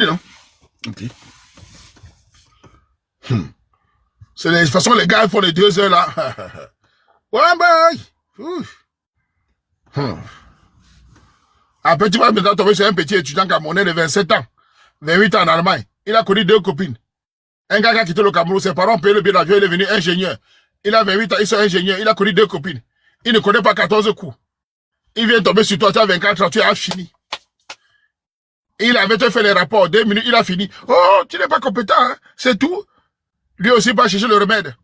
Non? Ok. C'est de toute façon, les gars, ils font les 2 heures là. Ouais, Après, tu vas maintenant tomber sur un petit étudiant camerounais de 27 ans, 28 ans en Allemagne. Il a connu 2 copines. Un gars qui a quitté le Cameroun, ses parents payaient le billet d'avion, il est devenu ingénieur. Il a 28 ans, il est ingénieur, il a connu 2 copines. Il ne connaît pas 14 coups. Il vient tomber sur toi, tu as 24 ans, tu as fini. Il avait fait les rapports, 2 minutes, il a fini. Oh, tu n'es pas compétent, hein? C'est tout. Lui aussi va chercher le remède.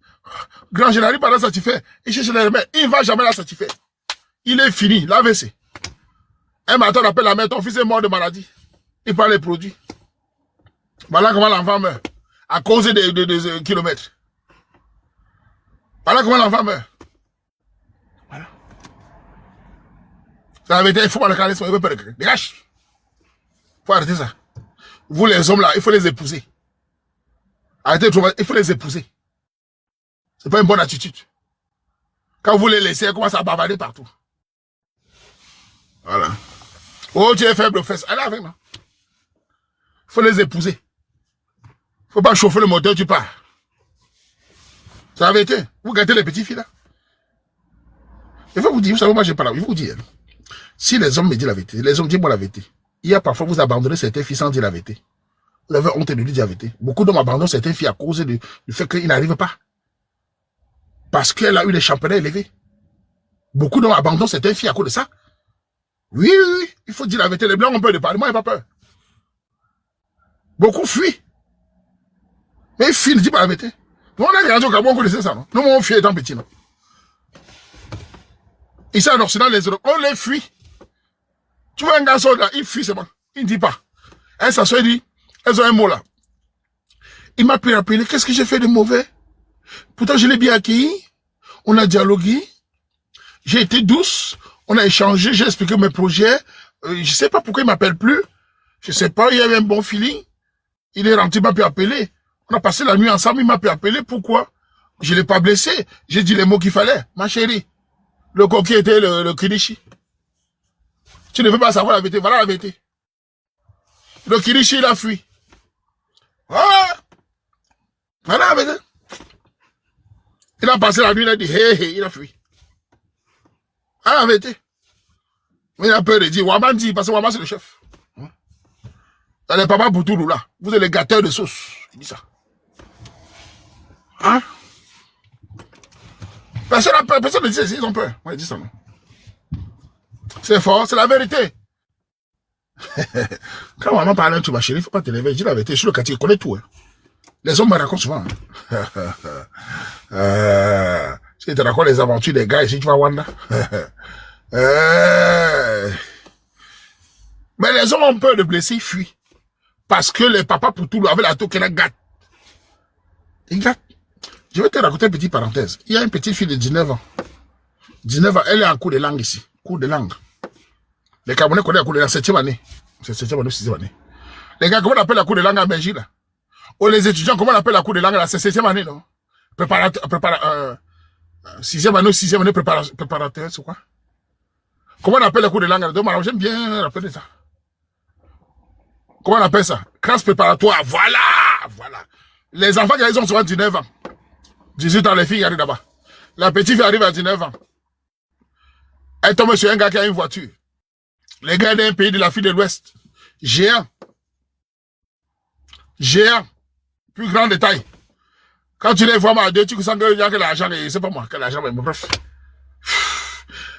Grand, je n'arrive pas à la satisfaire. Il cherche le remède, il ne va jamais la satisfaire. Il est fini, l'AVC. Un matin, on appelle la mère, ton fils est mort de maladie. Il prend les produits. Voilà comment l'enfant meurt. À cause des kilomètres. Voilà comment l'enfant meurt. Voilà. Ça avait été, il faut pas le caler, il veut pas le caler. Dégage. Il faut arrêter ça. Vous les hommes là, il faut les épouser. Arrêtez de trouver, il faut les épouser. C'est pas une bonne attitude. Quand vous les laissez, elles commencent à bavarder partout. Voilà. Oh, tu es faible aux fesses. Allez avec moi. Il faut les épouser. Il ne faut pas chauffer le moteur, tu pars. Ça avait été. Vous gâtez les petites filles là. Il faut vous dire, vous savez, moi j'ai pas la. Il faut vous dire. Si les hommes me disent la vérité, les hommes disent moi la vérité. Il y a parfois vous abandonnez certaines filles sans dire la vérité. Vous avez honte de lui dire la vérité. Beaucoup d'hommes abandonnent certaines filles à cause du fait qu'ils n'arrivent pas. Parce qu'elle a eu les championnats élevés. Beaucoup d'hommes abandonnent certaines filles à cause de ça. Oui, il faut dire la vérité. Les blancs ont peur de parler. Moi, j'ai pas peur. Beaucoup fuient. Mais ils fuient, ne disent pas la vérité. Nous, on a grandi au Gabon, on connaissait ça, non? Nous, on fuit étant petit, non? Ici, en Occident, les Européens, on les fuit. Tu vois un garçon là, il fuit, c'est bon. Il ne dit pas. Elle s'assoit, il dit, elles ont un mot là. Il m'a pu rappeler, qu'est-ce que j'ai fait de mauvais? Pourtant, je l'ai bien accueilli. On a dialogué. J'ai été douce. On a échangé, j'ai expliqué mes projets. Je sais pas pourquoi il m'appelle plus. Je sais pas, il y avait un bon feeling. Il est rentré, il m'a pu appeler. On a passé la nuit ensemble, il m'a pu appeler. Pourquoi? Je l'ai pas blessé. J'ai dit les mots qu'il fallait. Ma chérie. Le coquille était le kirishi. Tu ne veux pas savoir la vérité. Voilà la vérité. Le kirishi, il a fui. Voilà. Voilà la vérité. Il a passé la nuit, il a dit, hé, il a fui. Voilà la vérité. Mais il a peur de dire, Waman dit, parce que Waman c'est le chef. Dans les papas Boutoulou là, vous êtes les gâteurs de sauce. Il dit ça. Hein? Personne ne dit ça, ils ont peur. Moi, il dit ça, non. C'est fort, c'est la vérité. Quand maman parle, tu ma chérie, il ne faut pas te lever. Je dis la vérité, je suis le quartier, je connais tout. Hein. Les hommes me racontent souvent. Hein. Si tu racontes les aventures des gars ici, tu vas Wanda. Mais les hommes ont peur de blesser, ils fuient. Parce que les papas pour tout avec la tour qu'elle a gâte. Ils gâtent. Je vais te raconter une petite parenthèse. Il y a une petite fille de 19 ans. 19 ans, elle est en cours de langue ici. Cours de langue. Les Camerounais connaissent la cours de langue, 7e année. C'est 7e année, 6e année. Les gars, comment on appelle la cours de langue à Belgique là? Ou les étudiants, comment on appelle la cours de langue là? C'est 7e année, non? 6e année, 6e année préparateur, c'est quoi? Comment on appelle la cours de langue là? J'aime bien rappeler ça. Comment on appelle ça? Classe préparatoire. Voilà. Voilà. Les enfants, ils ont souvent 19 ans. 18 ans, les filles arrivent là-bas. La petite fille arrive à 19 ans. Elle tombe sur un gars qui a une voiture. Les gars d'un pays de l'Afrique de l'Ouest. Géant. Géant. Plus grand détail. Quand tu les vois à deux, tu sens qu'il y a que l'argent, c'est pas moi, que l'argent, mais bref.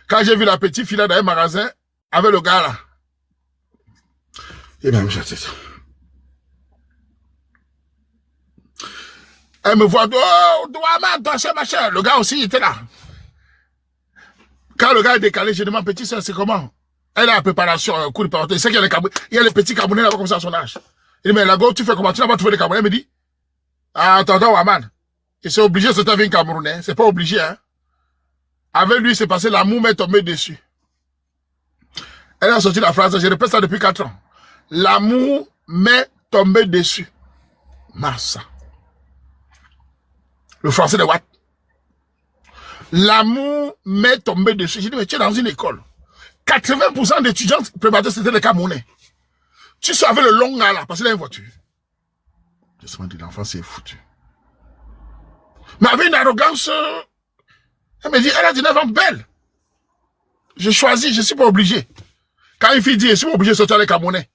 Quand j'ai vu la petite fille là dans un magasin, avec le gars là. Et bien, je sais ça. Elle me voit, oh, toi, machin. Le gars aussi, il était là. Quand le gars est décalé, je demande, petit soeur, c'est comment? Elle a la préparation, un coup de préparation. Il sait qu'il y a les petits Camerounais là-bas comme ça à son âge. Il dit, mais là-bas, tu fais comment? Tu n'as pas trouvé les Camerounais? Elle me dit, ah, tonton Waman, il s'est obligé de se taper un Camerounais. C'est pas obligé, hein. Avec lui, c'est passé, l'amour m'est tombé dessus. Elle a sorti la phrase, je répète ça depuis 4 ans. L'amour m'est tombé dessus. Massa. Le français de Watt. L'amour m'est tombé dessus. J'ai dit, mais tu es dans une école. 80% d'étudiants préparateurs, c'était des Camerounais. Tu sors avec le long gars là, parce qu'il a une voiture. Je me dis, l'enfant c'est foutu. Mais avec une arrogance, elle me dit, elle a 19 ans, belle. J'ai choisi, je ne suis pas obligé. Quand une fille dit, je suis pas obligé de sortir avec Camerounais.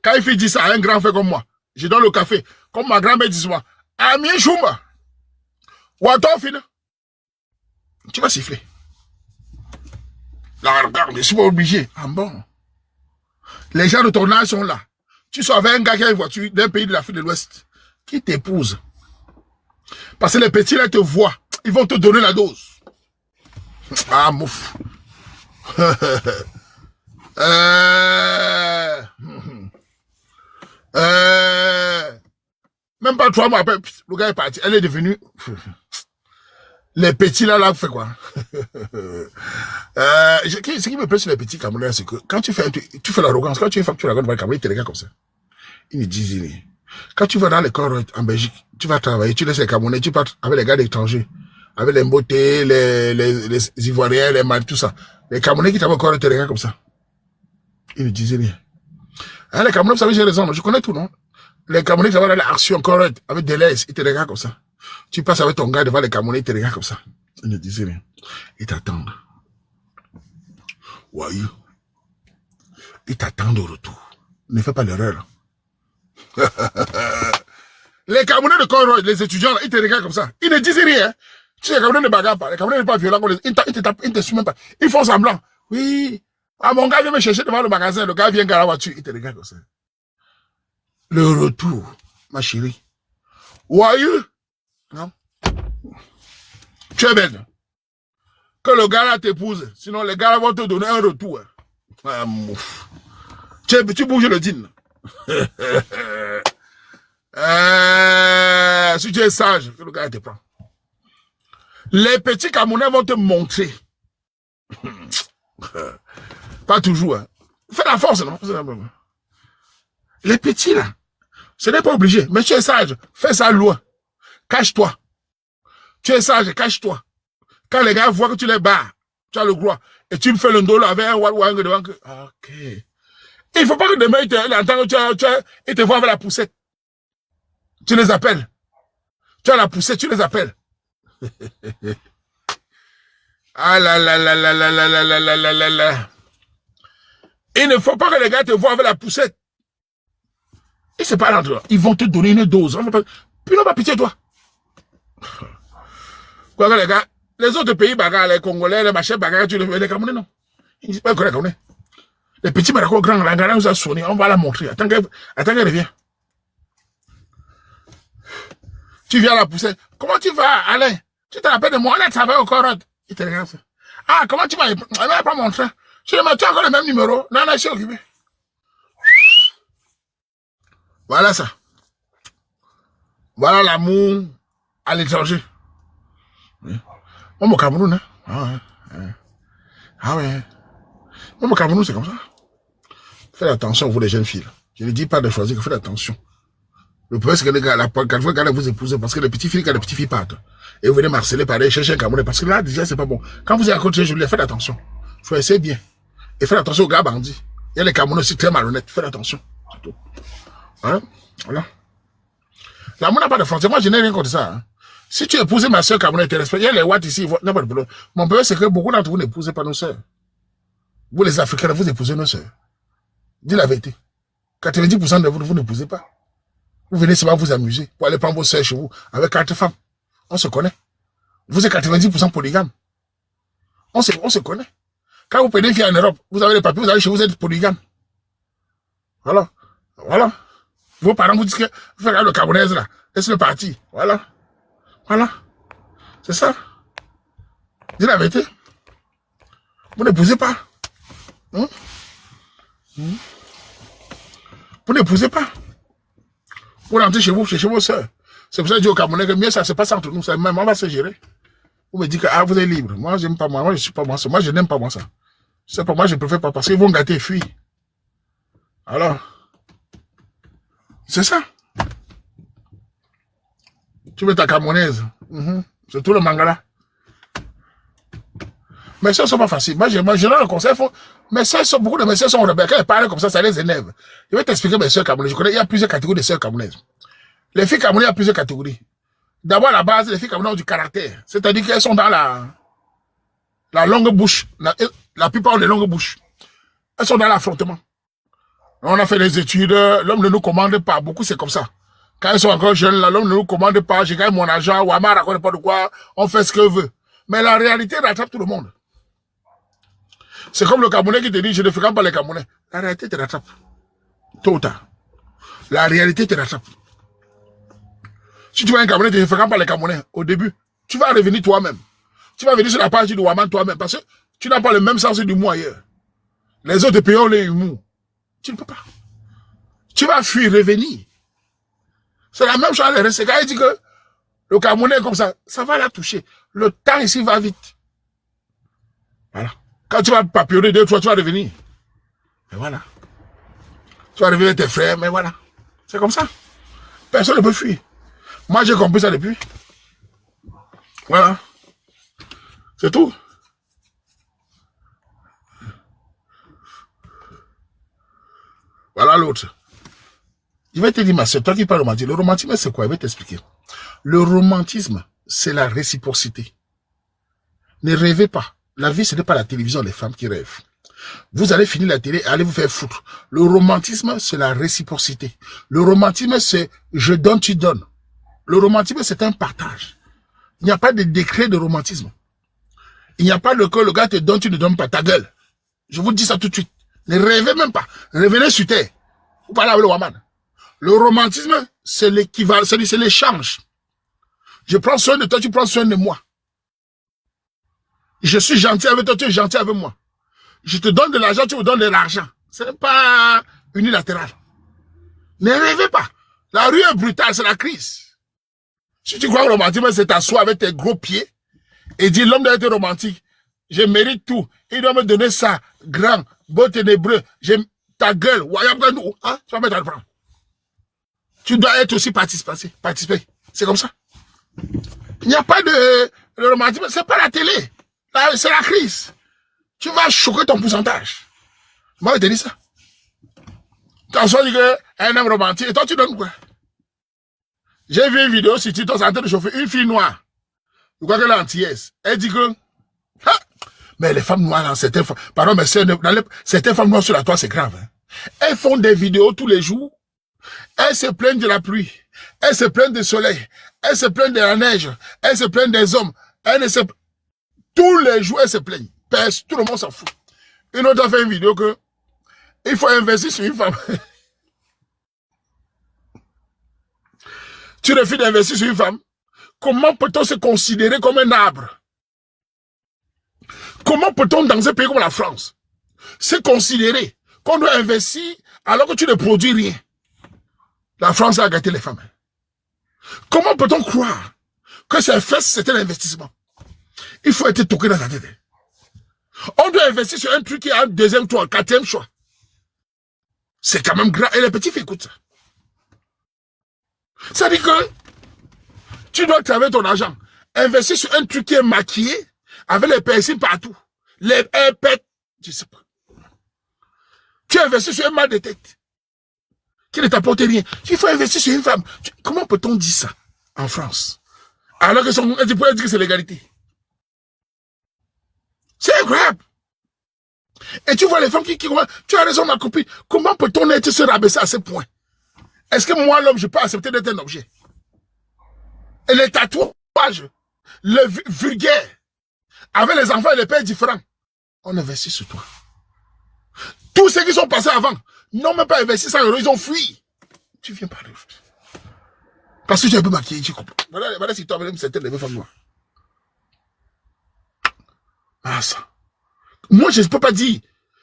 Quand une fille dit ça à un grand frère comme moi, je donne le café. Comme ma grand-mère dit moi, Ami Chouma, ou attends, fille, tu vas siffler. Là, regarde, je ne suis pas obligé. Ah bon? Les gens de ton âge sont là. Tu sors avec un gars qui a une voiture d'un pays de l'Afrique de l'Ouest qui t'épouse. Parce que les petits là te voient. Ils vont te donner la dose. Ah, mouf. Même pas 3 mois après, le gars est parti. Elle est devenue... Les petits là, fait quoi? Ce qui me plaît sur les petits Camerounais, c'est que quand tu fais l'arrogance, quand tu fais facture à la Cameroun, ils te regardent comme ça. Ils ne disent rien. Quand tu vas dans les corps en Belgique, tu vas travailler, tu laisses les Camerounais, tu pars avec les gars étrangers, avec les Mboté, les Ivoiriens, les Mali, tout ça. Les Camerounais qui travaillent au corps te regardent comme ça. Ils ne disent rien. Hein, les Camerounais, vous savez, j'ai raison, je connais tout, non? Les Camerounais qui travaillent dans l'action correcte, avec des laisses, ils te regardent comme ça. Tu passes avec ton gars devant les Camerounais, ils te regardent comme ça. Ils ne disent rien. Ils t'attendent. Voyez. Ils t'attendent au retour. Ne fais pas l'erreur. Les Camerounais de Conroy, les étudiants, ils te regardent comme ça. Ils ne disent rien. Tu sais, les Camerounais ne bagarrent pas. Les Camerounais ne sont pas violents. Ils te tapent, ils ne te suivent même pas. Ils font semblant. Oui. Ah, mon gars vient me chercher devant le magasin. Le gars vient garer la voiture. Il te regarde comme ça. Le retour, ma chérie. Voyez. Non? Tu es belle. Que le gars là t'épouse. Sinon, les gars là vont te donner un retour. Ah, mouf. Tu bouges le din. Si tu es sage, que le gars te prend. Les petits Camerounais vont te montrer. Pas toujours. Hein. Fais la force, non? Les petits là, ce n'est pas obligé. Mais tu es sage, fais ça loin. Cache-toi. Tu es sage, cache-toi. Quand les gars voient que tu les bats, tu as le droit. Et tu me fais le dos là avec un wang devant. Ok. Il ne faut pas que demain, ils te voient avec la poussette. Tu les appelles. Tu as la poussette, tu les appelles. Ah là là là là là là là là là là là. Il ne faut pas que les gars te voient avec la poussette. Et c'est pas l'endroit. Ils vont te donner une dose. Puis on va pitié toi. Quoi que les gars, les autres pays bagarres, les Congolais, les machins bagarres, tu les Camerounais, non. Ils disent pas que les Camerounais. Les petits maracos grands, la gare nous a sonné, on va la montrer. Attends qu'elle revienne. Tu viens à la pousser. Comment tu vas, Alain? Tu te rappelles de moi, on a travaillé au corps. Il te regarde ça. Ah, comment tu vas? Elle ne m'a pas montré. Je lui ai dit, tu as encore le même numéro? Non, non, je suis occupé. Voilà ça. Voilà l'amour à l'étranger. Oui. Moi, au Cameroun, hein? Ah ouais. Ah ouais. Moi, au Cameroun, c'est comme ça. Faites attention, vous les jeunes filles. Je ne dis pas de choisir, faites attention. Le problème, c'est que les gars, quand vous épousez, parce que les petites filles, quand les petites filles partent, et vous venez marceler par aller chercher un Camerounais, parce que là, déjà, c'est pas bon. Quand vous êtes à côté de Julien, faites attention. Choisissez bien. Et faites attention aux gars bandits. Il y a les Camerounais aussi très malhonnêtes. Faites attention. C'est tout. Hein? Voilà. L'amour n'a pas de frontière. Moi, je n'ai rien contre ça. Hein. Si tu épouses ma soeur Camerounais, tu respectes. Il y a les Watts ici, n'a pas de problème. Mon problème, c'est que beaucoup d'entre vous n'épousez pas nos soeurs. Vous, les Africains, vous épousez nos soeurs. Dis la vérité. 90% de vous n'épousez pas. Vous venez seulement vous amuser pour aller prendre vos soeurs chez vous avec 4 femmes. On se connaît. Vous êtes 90% polygame. On se connaît. Quand vous prenez une fille en Europe, vous avez les papiers, vous allez chez vous, vous êtes polygame. Voilà. Voilà. Vos parents vous disent que vous faites le Camerounais là. Laissez le parti. Voilà. Voilà. C'est ça. Dis la vérité. Vous n'épousez pas. Vous n'épousez pas. Vous rentrez chez vous, chez vos soeurs. C'est pour ça que je dis au Camerounais que mieux ça se passe entre nous. Ça, même on va se gérer. Vous me dites que ah, vous êtes libre. Moi, j'aime pas moi. Moi, je suis pas moi. Moi, je n'aime pas moi ça. C'est pas moi, je préfère pas parce qu'ils vont gâter et fuir. Alors, c'est ça. Tu veux ta camerounaise. C'est tout le mangala. Mes soeurs sont pas faciles. Moi, je le conseil, mes soeurs sont, beaucoup de mes soeurs sont rebelles. Quand elles parlent comme ça les énerve. Je vais t'expliquer mes soeurs camerounaises. Je connais, il y a plusieurs catégories de soeurs camerounaises. Les filles camerounaises, il y a plusieurs catégories. D'abord, à la base, les filles camerounaises ont du caractère. C'est-à-dire qu'elles sont dans la longue bouche. La plupart ont des longues bouches. Elles sont dans l'affrontement. On a fait des études, l'homme ne nous commande pas. Beaucoup, c'est comme ça. Quand elles sont encore jeunes, l'homme ne nous commande pas. Je gagne mon argent, Ouama raconte pas de quoi, on fait ce qu'il veut. Mais la réalité rattrape tout le monde. C'est comme le Camerounais qui te dit, je ne fréquente pas les Camerounais. La réalité te rattrape. Tôt ou tard. La réalité te rattrape. Si tu vois un Camerounais, tu ne fréquentes pas les Camerounais, au début, tu vas revenir toi-même. Tu vas venir sur la page du Ouaman toi-même, parce que tu n'as pas le même sens du mot ailleurs. Les autres pays ont les humours. Tu ne peux pas. Tu vas fuir, revenir. C'est la même chose à l'RSC. Quand il dit que le Camerounais est comme ça va la toucher. Le temps ici va vite. Voilà. Quand tu vas papillonner 2, 3, tu vas revenir. Et voilà. Tu vas revenir avec tes frères, mais voilà. C'est comme ça. Personne ne peut fuir. Moi, j'ai compris ça depuis. Voilà. C'est tout. Voilà l'autre. Je vais te dire, c'est toi qui parles romantique. Le romantisme, c'est quoi? Je vais t'expliquer. Le romantisme, c'est la réciprocité. Ne rêvez pas. La vie, ce n'est pas la télévision, les femmes qui rêvent. Vous allez finir la télé et allez vous faire foutre. Le romantisme, c'est la réciprocité. Le romantisme, c'est je donne, tu donnes. Le romantisme, c'est un partage. Il n'y a pas de décret de romantisme. Il n'y a pas que le gars te donne, tu ne donnes pas ta gueule. Je vous dis ça tout de suite. Ne rêvez même pas. Revenez sur terre. Vous parlez avec le Waman. Le romantisme, c'est l'équivalent, c'est l'échange. Je prends soin de toi, tu prends soin de moi. Je suis gentil avec toi, tu es gentil avec moi. Je te donne de l'argent, tu me donnes de l'argent. Ce n'est pas unilatéral. Ne rêvez pas. La rue est brutale, c'est la crise. Si tu crois que le romantisme, c'est t'asseoir avec tes gros pieds et dire l'homme doit être romantique. Je mérite tout. Il doit me donner ça. Grand, beau ténébreux. J'aime ta gueule. Hein? Tu vas mettre à le prendre. Tu dois être aussi participer. C'est comme ça. Il n'y a pas de romantisme. C'est pas la télé. C'est la crise. Tu vas choquer ton pourcentage. Moi, je te dis ça. T'as dit qu'un homme romantique. Et toi, tu donnes quoi? J'ai vu une vidéo sur TikTok en train de chauffer une fille noire. Je crois qu'elle est antillaise. Elle dit que... Ha! Mais les femmes noires, certaines femmes... Pardon, mais certaines femmes noires sur la toile, c'est grave. Hein. Elles font des vidéos tous les jours. Elles se plaignent de la pluie. Elles se plaignent du soleil. Elles se plaignent de la neige. Elles se plaignent des hommes. Tous les jours, elles se plaignent. Tout le monde s'en fout. Une autre a fait une vidéo que... Il faut investir sur une femme. Tu refuses d'investir sur une femme. Comment peut-on se considérer comme un arbre? Comment peut-on, dans un pays comme la France, se considérer qu'on doit investir alors que tu ne produis rien? La France a gâté les femmes. Comment peut-on croire que ces fesses, c'était l'investissement? Il faut être toqué dans la tête. On doit investir sur un truc qui a un deuxième choix, un quatrième choix. C'est quand même grave. Et les petits filles écoutent ça. Ça dit que tu dois travailler ton argent. Investir sur un truc qui est maquillé, avec les piercings partout. Les pètes, je sais pas. Tu investis sur un mal de tête, qui ne t'apporte rien. Il faut investir sur une femme. Comment peut-on dire ça en France? Alors que tu pourrais dire que c'est l'égalité. C'est incroyable. Et tu vois les femmes qui tu as raison ma copine, comment peut-on être se rabaisser à ce point? Est-ce que moi l'homme je peux accepter d'être un objet? Et les tatouages, le vulgaire, avec les enfants et les pères différents, on investit sur toi. Tous ceux qui sont passés avant n'ont même pas investi 100 €, ils ont fui. Tu viens parler. Parce que tu es un peu maquillé, tu comprends. Voilà si tu as même certaines de mes femmes noires. Ah ça. Moi je ne peux pas dire,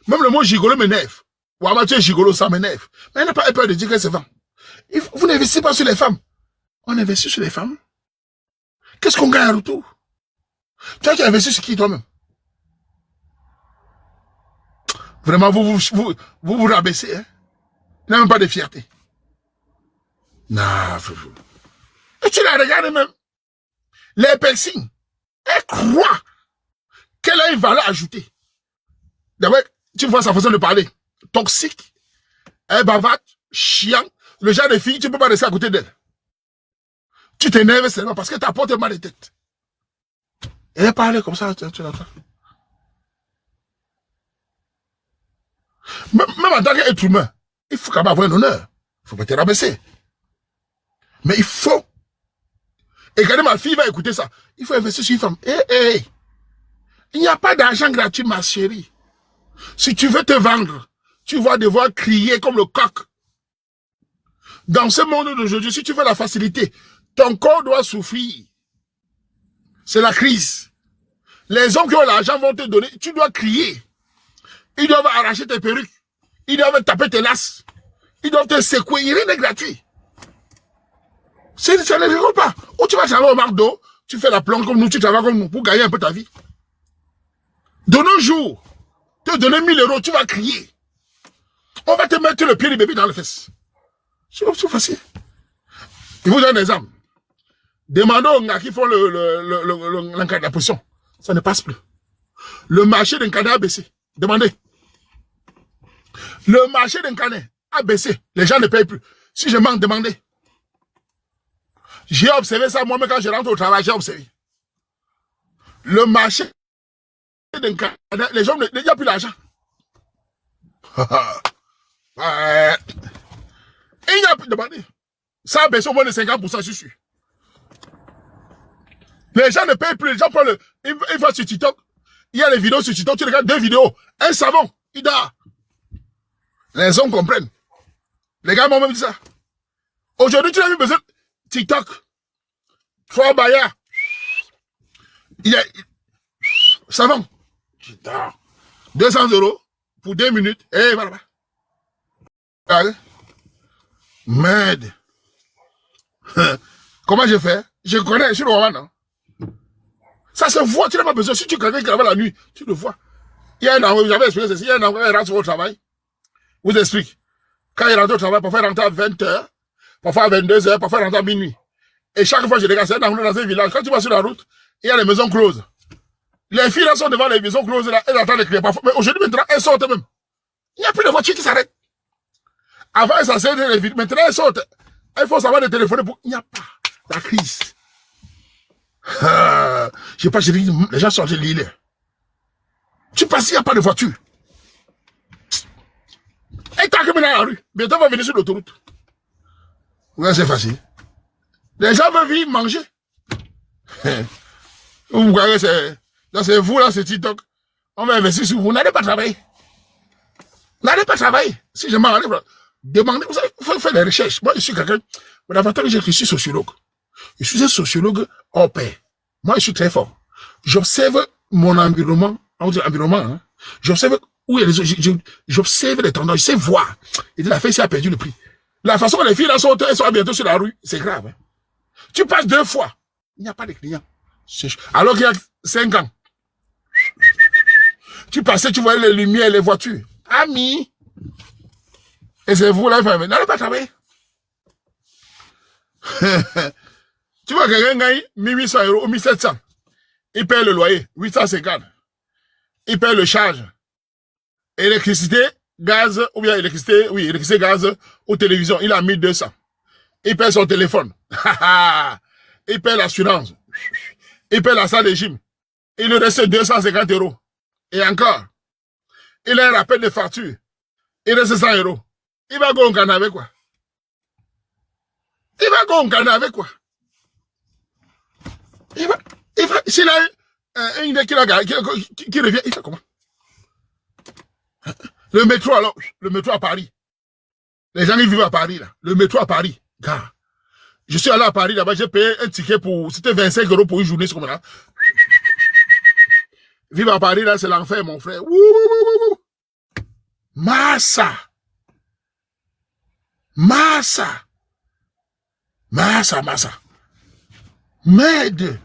même le mot gigolo m'énerve. Ou amateur tu es gigolo, ça m'énerve. Mais elle n'a pas peur de dire qu'elle se vend. Vous n'investissez pas sur les femmes. On investit sur les femmes. Qu'est-ce qu'on gagne en retour? Tu as investi sur qui toi-même? Vraiment, vous rabaissez, hein? Il n'a même pas de fierté. Non, frérot. Et tu la regardes même. Les piercings. Elle croit Quelle est une valeur ajoutée? D'abord, tu vois sa façon de parler. Toxique, elle bavarde, chiant. Le genre de fille, tu ne peux pas rester à côté d'elle. Tu t'énerves seulement parce que tu apportes mal de tête. Et elle parle comme ça, tu l'entends. Même en tant qu'être humain, il faut quand même avoir un honneur. Il ne faut pas te rabaisser. Mais il faut. Et quand ma fille va écouter ça, il faut investir sur une femme. Il n'y a pas d'argent gratuit, ma chérie. Si tu veux te vendre, tu vas devoir crier comme le coq. Dans ce monde d'aujourd'hui, si tu veux la facilité, ton corps doit souffrir. C'est la crise. Les hommes qui ont l'argent vont te donner, tu dois crier. Ils doivent arracher tes perruques. Ils doivent taper tes lasses. Ils doivent te secouer. Rien n'est gratuit. Ça ne rigole pas. Ou tu vas travailler au McDo, tu fais la planche comme nous, tu travailles comme nous pour gagner un peu ta vie. De nos jours, te donner 1000 €, tu vas crier. On va te mettre le pied du bébé dans les fesses. C'est facile. Je vous donne un exemple. Demandez aux gars qui font l'encadrement de la position. Ça ne passe plus. Le marché d'un canet a baissé. Demandez. Le marché d'un canet a baissé. Les gens ne payent plus. Si je manque, demandez. J'ai observé ça moi-même quand je rentre au travail, j'ai observé. Le marché d'un canet, les gens, il n'y a plus d'argent. Il n'y a plus, demandez. Ça a baissé au moins de 50%, je suis sûr. Les gens ne payent plus. Les gens prennent le. Ils vont sur TikTok. Il y a les vidéos sur TikTok. Tu regardes 2 vidéos. Un savon. Il dort. Les hommes comprennent. Les gars m'ont même dit ça. Aujourd'hui, tu n'as plus besoin de TikTok. 3 baillards. Il y a. Savon. Tu dors. 200 € pour 2 minutes. Et voilà. Regardez. Merde. Comment je fais? Je connais. Je suis le roi, non? Ça se voit, tu n'as pas besoin. Si tu quelqu'un qui travaille la nuit, tu le vois. Il y a un endroit, j'avais expliqué ceci, il y a un endroit, il rentre au travail. Je vous explique. Quand il rentre au travail, parfois il rentre à 20 h, parfois à 22 h, parfois il rentre à minuit. Et chaque fois, je regarde, c'est dans un village. Quand tu vas sur la route, il y a les maisons closes. Les filles là sont devant les maisons closes, là, elles attendent les clients. Mais aujourd'hui, maintenant, elles sortent même. Il n'y a plus de voitures qui s'arrêtent. Avant, elles s'asseyaient les villes. Maintenant, elles sortent. Il faut savoir les téléphoner pour. Il n'y a pas la crise. Je sais pas, je dis, les gens sortent de l'île. Tu passes, il n'y a pas de voiture. Et t'as que maintenant dans la rue. Bientôt, on va venir sur l'autoroute. Ouais, c'est facile. Les gens veulent vivre, manger. Vous voyez, c'est vous là, c'est TikTok. On va investir sur vous. Vous n'allez pas travailler. Vous n'allez pas travailler. Si je m'en allais, demandez, vous savez, il faut faire des recherches. Moi, je suis quelqu'un. Mais l'avantage, je suis sociologue. Je suis un sociologue hors pair. Moi, je suis très fort. J'observe mon environnement, hein. J'observe où il y a les, j'observe les tendances, je sais voir. Et la fille a perdu le prix. La façon dont les filles là sont, elles sont bientôt sur la rue, c'est grave. Hein. Tu passes 2 fois, il n'y a pas de clients. Alors qu'il y a 5 ans. Tu passais, tu voyais les lumières, les voitures. Amis. Et c'est vous là, n'allez pas travailler. Tu vois quelqu'un gagne 1800 € ou 1700. Il paye le loyer, 850. Il paye le charge. Électricité, gaz, ou bien électricité, oui, électricité, gaz, ou télévision, il a 1200. Il paye son téléphone. Il paye l'assurance. Il paye la salle de gym. Il lui reste 250 €. Et encore, il a un rappel de facture. Il reste 100 €. Il va go en Ghana avec quoi? Il va go en Ghana avec quoi? Il va, s'il a une idée qui revient, il fait comment? Le métro, alors, le métro à Paris. Les gens qui vivent à Paris, là. Le métro à Paris. Gars. Je suis allé à Paris, là-bas, j'ai payé un ticket pour, c'était 25 € pour une journée, c'est comme ça. Vivre à Paris, là, c'est l'enfer, mon frère. Massa. Massa. Massa, massa. Merde.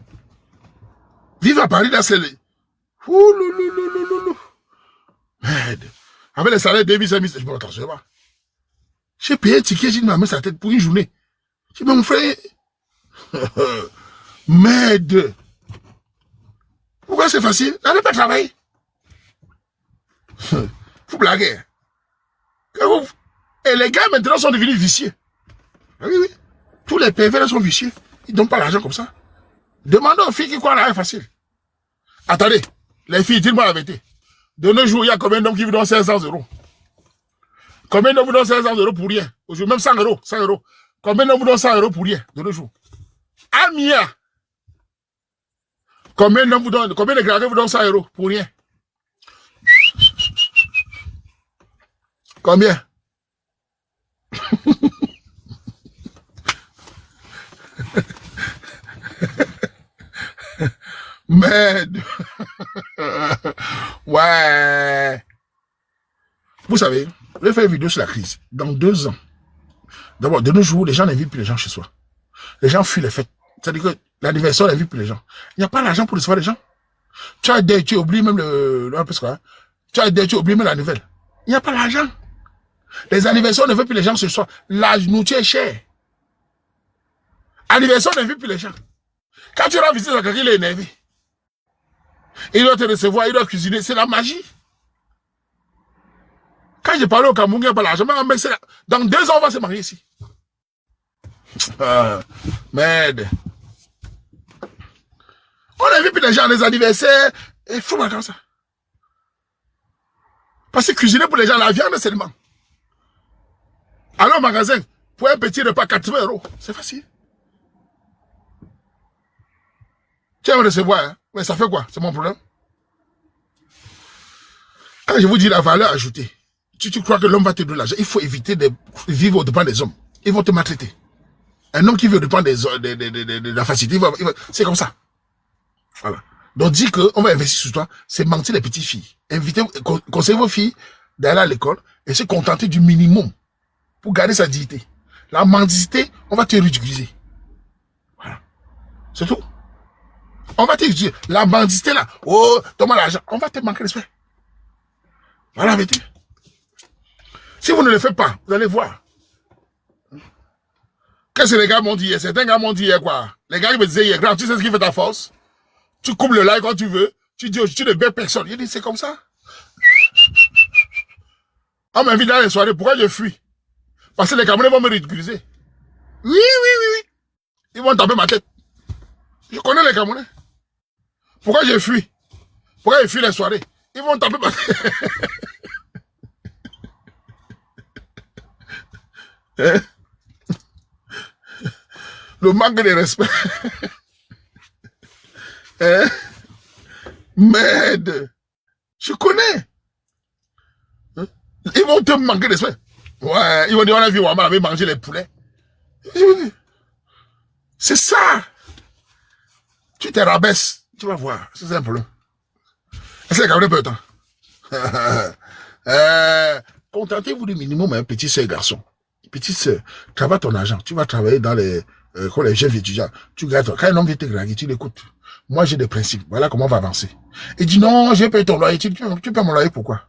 Vivre à Paris, là, c'est les... Merde. Avec les salaires de 2500, je me attention pas. J'ai payé un ticket, j'ai dit, ma main sa tête pour une journée. J'ai dit, mon frère. Merde. Pourquoi c'est facile? N'allez pas travailler. Vous blaguez. Et les gars maintenant sont devenus vicieux. Oui, oui. Tous les PV sont vicieux. Ils ne donnent pas l'argent comme ça. Demandez aux filles qui croient l'argent facile. Attendez, les filles, dites-moi la vérité. De nos jours, il y a combien d'hommes qui vous donnent 500 euros? Combien d'hommes vous donnent 500 euros pour rien? Aujourd'hui, même 100 euros, 100 euros. Combien d'hommes vous donnent 100 euros pour rien de nos jours? Amia. Combien de gradés vous donnent 100 euros pour rien? Combien? Merde. Ouais. Vous savez, je vais faire une vidéo sur la crise. Dans 2 ans. D'abord, de nos jours, les gens n'invitent plus les gens chez soi. Les gens fuient les fêtes. C'est-à-dire que l'anniversaire n'invite plus les gens. Il n'y a pas l'argent pour recevoir les gens. Tu oublies même tu oublies même la nouvelle. Il n'y a pas l'argent. Les anniversaires ne veulent plus les gens ce soir. La nourriture est chère. Anniversaire ne veut plus les gens. Quand tu rends visite à quelqu'un, il est énervé. Il doit te recevoir, il doit cuisiner. C'est la magie. Quand j'ai parlé au Cameroun, il n'y a pas l'argent. Dans 2 ans, on va se marier ici. Merde. On n'invite plus les gens à les anniversaires. Il faut voir comme ça. Parce que cuisiner pour les gens, la viande seulement. Alors au magasin, pour un petit repas, 80 euros. C'est facile. Tu vas me recevoir, hein? Mais ça fait quoi? C'est mon problème. Quand je vous dis la valeur ajoutée, tu crois que l'homme va te donner l'argent, il faut éviter de vivre au dépens des hommes. Ils vont te maltraiter. Un homme qui vit au dépens de la facilité, c'est comme ça. Voilà. Donc dire qu'on va investir sur toi, c'est mentir les petites filles. Conseillez vos filles d'aller à l'école et se contenter du minimum pour garder sa dignité. La mendicité, on va te ridiculiser. Voilà. C'est tout. On va te dire, la mendicité là, oh, donne-moi l'argent, on va te manquer de respect. Voilà la vérité. Si vous ne le faites pas, vous allez voir. Qu'est-ce que les gars m'ont dit hier? Certains gars m'ont dit hier quoi? Les gars qui me disaient hier, grand, tu sais ce qui fait ta force? Tu coupes le like quand tu veux, tu dis, tu ne belles personne. Il dit, c'est comme ça. On m'invite dans les soirées, pourquoi je fuis? Parce que les Camerounais vont me ridiculiser. Oui, oui, oui, oui. Ils vont taper ma tête. Je connais les Camerounais. Pourquoi je fuis? Pourquoi je fuis les soirées? Ils vont taper ma tête. Hein? Le manque de respect. Hein? Merde. Je connais. Hein? Ils vont te manquer de respect. Ouais, ils vont dire, on a vu Ouammar avait mangé les poulets. C'est ça. Tu te rabaisses. Tu vas voir. C'est un problème. Est-ce que les Camerounais peuvent contentez-vous du minimum, hein, petit soeur et garçon. Petite soeur, travaille ton argent. Tu vas travailler dans les jeunes étudiants. Tu gardes. Quand un homme vient te draguer, tu l'écoutes. Moi, j'ai des principes. Voilà comment on va avancer. Il dit non, j'ai payé ton loyer. Tu payes mon loyer pourquoi?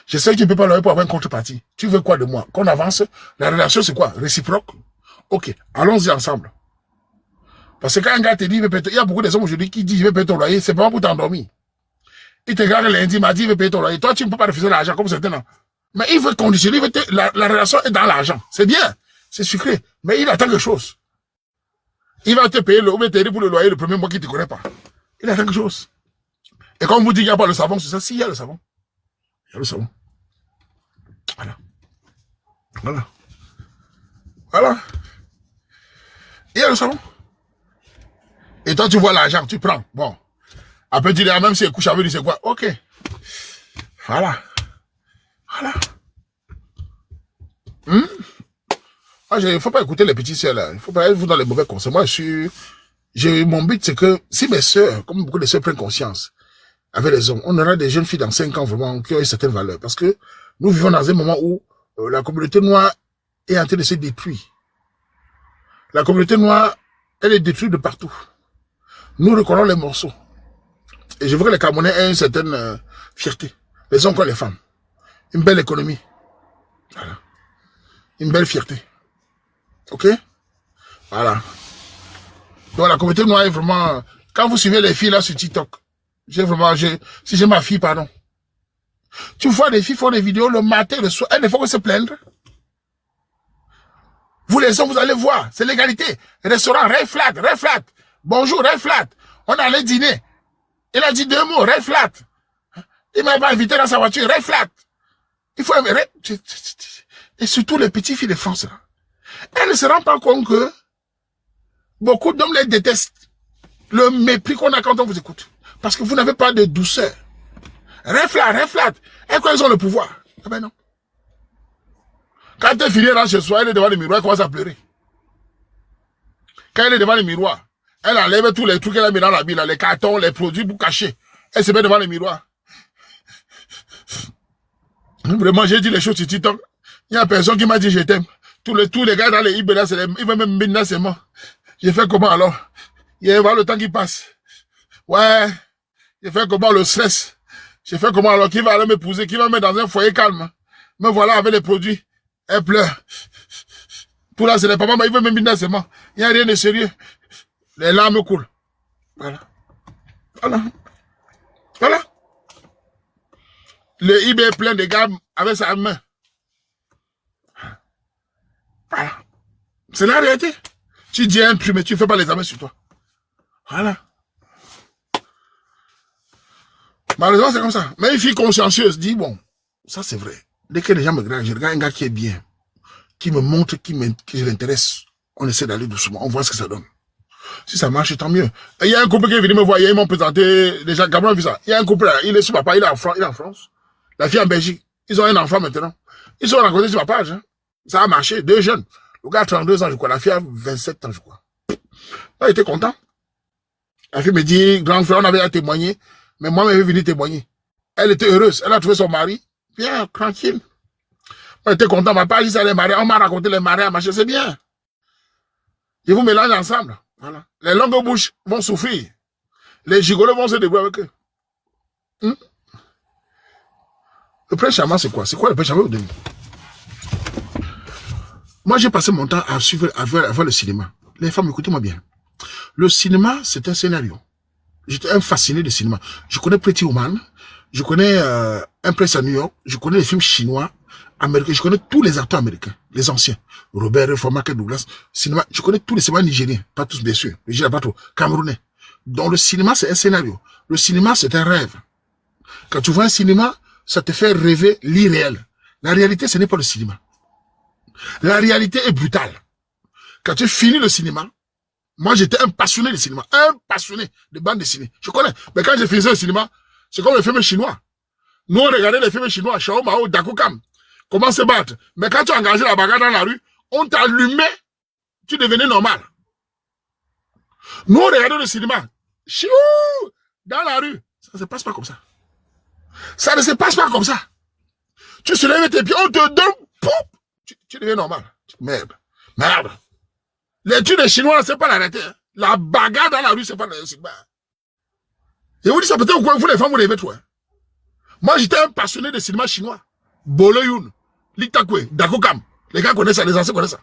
Je sais que tu ne peux pas loyer pour avoir une contrepartie. Tu veux quoi de moi? Qu'on avance? La relation, c'est quoi? Réciproque? Ok, allons-y ensemble. Parce que quand un gars te dit, il y a beaucoup de hommes aujourd'hui qui disent, je vais payer ton loyer, c'est pas pour t'endormir. Il te regarde lundi, mardi, il veut payer ton loyer. Toi, tu ne peux pas refuser l'argent comme certains. Mais il veut conditionner, la relation est dans l'argent. C'est bien, c'est sucré. Mais il attend quelque chose. Il va te payer pour le loyer le premier mois qu'il ne te connaît pas. Il attend quelque chose. Et comme vous dites, il n'y a pas le savon, c'est ça. Si, il y a le savon. Il y a le savon. Voilà. Voilà. Voilà. Il y a le savon. Et toi, tu vois l'argent, tu prends. Bon. Après, tu dis, même si elle couche avec lui, c'est quoi? Ok. Voilà. Voilà. Il ne faut pas écouter les petits sœurs là. Il ne faut pas être vous dans les mauvais conseils. Moi, mon but, c'est que si mes sœurs, comme beaucoup de sœurs prennent conscience, avec les hommes, on aura des jeunes filles dans 5 ans vraiment qui ont une certaine valeur. Parce que nous vivons dans un moment où la communauté noire est en train de se détruire. La communauté noire, elle est détruite de partout. Nous recollons les morceaux. Et je veux que les Camerounais aient une certaine fierté. Les hommes comme les femmes. Une belle économie. Voilà. Une belle fierté. Ok? Voilà. Donc la communauté noire est vraiment Quand vous suivez les filles là sur TikTok, si j'ai ma fille, pardon. Tu vois des filles font des vidéos le matin, le soir, elles ne font que se plaindre. Vous les hommes, vous allez voir, c'est l'égalité. Restaurant, Ray Flat. Bonjour, Ray Flat. On allait dîner. Il a dit 2 mots, Ray Flat. Il m'a pas invité dans sa voiture, Ray Flat. Il faut aimer. Et surtout les petites filles de France là. Elles ne se rendent pas compte que beaucoup d'hommes les détestent. Le mépris qu'on a quand on vous écoute. Parce que vous n'avez pas de douceur. Ray Flat. Et quand ils ont le pouvoir. Ah ben non. Quand elle finit là chez soi, elle est devant le miroir, elle commence à pleurer. Quand elle est devant le miroir, elle enlève tous les trucs qu'elle a mis dans la bille, les cartons, les produits pour cacher. Elle se met devant le miroir. Vraiment, j'ai dit les choses sur TikTok. Il n'y a personne qui m'a dit je t'aime. Tous les gars dans les IB là, ils vont même maintenant c'est moi. J'ai fait comment alors? Il va y avoir le temps qui passe. Ouais. J'ai fait comment le stress? J'ai fait comment alors? Qui va aller m'épouser? Qui va me mettre dans un foyer calme? Me voilà avec les produits. Elle pleure. Tout là, c'est les papas, mais il veut même maintenant c'est moi. Il n'y a rien de sérieux. Les larmes coulent. Voilà. Le IB est plein de gars avec sa main. Voilà. C'est la réalité. Tu dis un truc, mais tu ne fais pas les examens sur toi. Voilà. Malheureusement, c'est comme ça. Mais une fille consciencieuse dit, bon, ça c'est vrai. Dès que les gens me regardent, je regarde un gars qui est bien, qui me montre, que je l'intéresse. On essaie d'aller doucement, on voit ce que ça donne. Si ça marche, tant mieux. Il y a un couple qui est venu me voir, ils m'ont présenté, déjà, Gabon a vu ça. Il y a un couple, là, il est sur papa, il est en France. La fille en Belgique. Ils ont un enfant maintenant. Ils sont rencontrés sur ma page. Hein. Ça a marché, 2 jeunes. Le gars a 32 ans, je crois. La fille a 27 ans, je crois. Elle était content. La fille me dit, grand frère, on avait à témoigner, mais moi, elle est venue témoigner. Elle était heureuse. Elle a trouvé son mari. Bien, tranquille. On était content. Ma page, ça les mariés. On m'a raconté les mariés à marcher. C'est bien. Je vous mélange ensemble. Voilà. Les longues bouches vont souffrir. Les gigolos vont se débrouiller avec eux. Le prince charmant, c'est quoi? C'est quoi le prince charmant au début? Moi, j'ai passé mon temps à suivre, à voir le cinéma. Les femmes, écoutez-moi bien. Le cinéma, c'est un scénario. J'étais un fasciné de cinéma. Je connais Pretty Woman. Je connais Un Prince à New York. Je connais les films chinois, américains. Je connais tous les acteurs américains, les anciens. Robert Redford, Michael Douglas. Cinéma. Je connais tous les cinémas nigériens. Pas tous, bien sûr. Nigeria, pas trop. Camerounais. Donc, le cinéma, c'est un scénario. Le cinéma, c'est un rêve. Quand tu vois un cinéma, ça te fait rêver l'irréel. La réalité, ce n'est pas le cinéma. La réalité est brutale. Quand tu finis le cinéma, moi j'étais un passionné de cinéma, un passionné de bande dessinée. Je connais. Mais quand j'ai fini le cinéma, c'est comme les films chinois. Nous on regardait les films chinois, Shao Mao, Dakukam, comment se battre. Mais quand tu as engagé la bagarre dans la rue, on t'allumait, tu devenais normal. Nous on regardait le cinéma, chiou, dans la rue. Ça ne se passe pas comme ça. Ça ne se passe pas comme ça. Tu se lèves tes pieds, on te donne, pouf, tu deviens normal. Merde. Les trucs des Chinois, c'est pas la réalité. Hein. La bagarre dans la rue, c'est pas la réalité. Et vous dites ça peut-être quoi, vous les femmes, vous rêvez trop. Hein. Moi, j'étais un passionné de cinéma chinois. Bolo Yoon, Litakwe, Dakokam. Les gars connaissent ça, les anciens connaissent ça.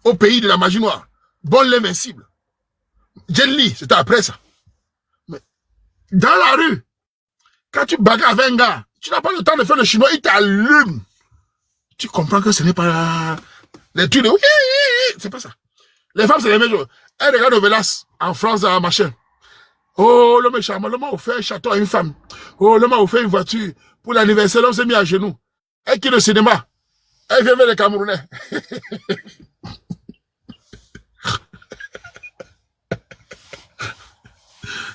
Au pays de la magie noire. Bon l'invincible. Jet Li, c'était après ça. Mais dans la rue, quand tu bagarres avec un gars, tu n'as pas le temps de faire le chinois, il t'allume. Tu comprends que ce n'est pas les trucs de oui, c'est pas ça. Les femmes, c'est les mêmes choses. Elles regardent Velas en France, à machin. Oh, l'homme est charmant, l'homme a offert un château à une femme. Oh, l'homme a offert une voiture. Pour l'anniversaire, l'homme s'est mis à genoux. Elle quitte le cinéma. Elle vient vers les Camerounais.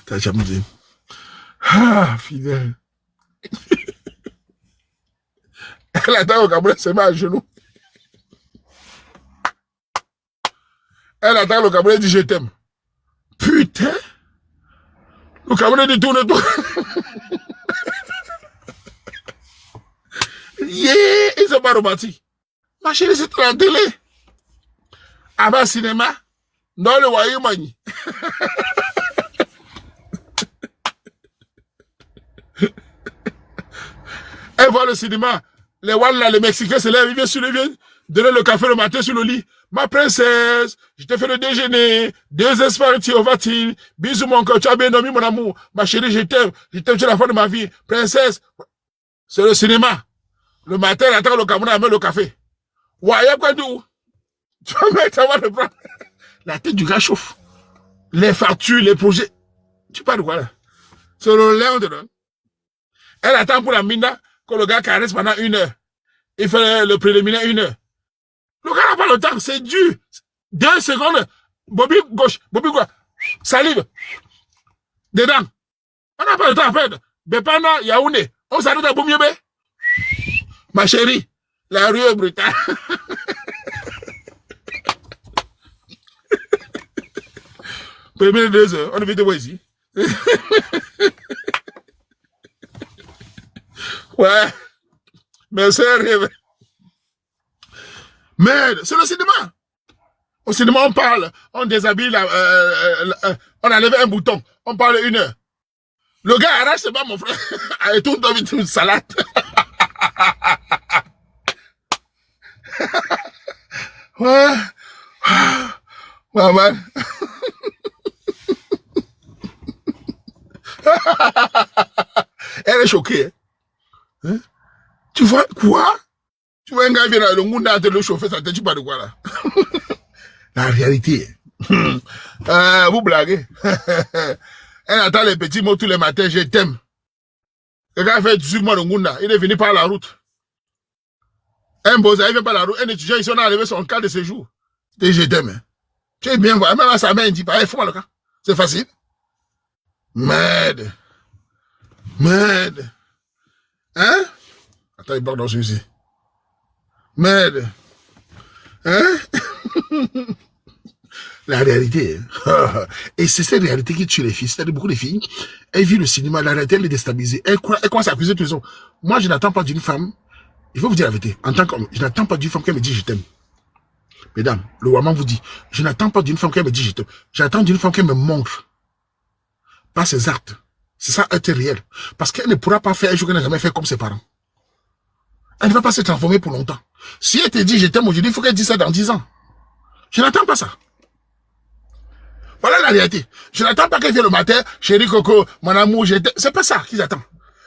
T'as jamais dit. Ah, fidèle. Elle attend au Camerounais, s'est mis à genoux. Elle attend le Camerounais, dit je t'aime. Putain. Le Camerounais dit tourne. Yeah, ils sont pas romantiques. Ma chérie, c'est la télé. À bas cinéma, dans le Royaume-Uni. Elle voit le cinéma. Les Wallahs, les Mexicains se lèvent, ils viennent sur le vieux, donner le café le matin sur le lit. ma princesse, je t'ai fait le déjeuner, 2 espartis au vatine, bisous mon cœur, tu as bien dormi mon amour, ma chérie, je t'aime, tu es la femme de ma vie, princesse. C'est le cinéma. Le matin, elle attend le Cameroun à mettre le café. Ouais, y'a quoi d'où? Tu vas mettre, ça va le prendre. La tête du gars chauffe. Les factures, les projets. Tu parles de quoi là? C'est le lait, on te donne. Elle attend pour la mina que le gars caresse pendant 1 heure. Il fait le préliminaire 1 heure. Le gars n'a pas le temps, c'est dur. 2 secondes. Bobby gauche, Bobby quoi? Salive. Dedans. On n'a pas le temps à perdre. Bepana, Yaoundé. On s'arrête à Boumiebe. Ma chérie, la rue est brutale. Premier 2 heures, on est vite ici. Ouais. Mais c'est rêve. Merde, c'est le cinéma. Au cinéma, on parle, on déshabille, on enlève un bouton, on parle 1 heure. Le gars arrache, c'est pas mon frère. Et tout le temps, une salade. Ouais. Maman. Elle est choquée. Hein? Tu vois quoi? Tu vois un gars vient dans le monde de le chauffer sa tête, tu parles de quoi là? La réalité. Vous blaguez. Elle attend les petits mots tous les matins, je t'aime. Le gars fait 18 mois de Ngunda, il est venu par la route. Un bosa, il vient par la route, un étudiant, ils sont arrivés sur un cas de séjour. Et je t'aime. Hein. Tu es bien, même à sa main, il dit pas, fais-moi le cas. C'est facile. Merde. Merde. Hein? Attends, il part dans celui-ci. Merde. Hein? La réalité. Hein? Et c'est cette réalité qui tue les filles. C'est-à-dire beaucoup de filles, elles vivent le cinéma, la réalité, elle est déstabilisée. Elles commencent à accuser tous les autres. Moi, je n'attends pas d'une femme, il faut vous dire la vérité, en tant qu'homme, je n'attends pas d'une femme qui me dit je t'aime. Mesdames, le Waman vous dit, je n'attends pas d'une femme qui me dit je t'aime. J'attends d'une femme qui me montre. Pas ses actes. C'est ça, être réel. Parce qu'elle ne pourra pas faire un jour qu'elle n'a jamais fait comme ses parents. Elle ne va pas se transformer pour longtemps. Si elle te dit je t'aime aujourd'hui, il faut qu'elle dise ça dans 10 ans. Je n'attends pas ça. Voilà la réalité. Je n'attends pas qu'elle vienne le matin, chérie Coco, mon amour, je t'aime. C'est pas ça qu'ils attendent.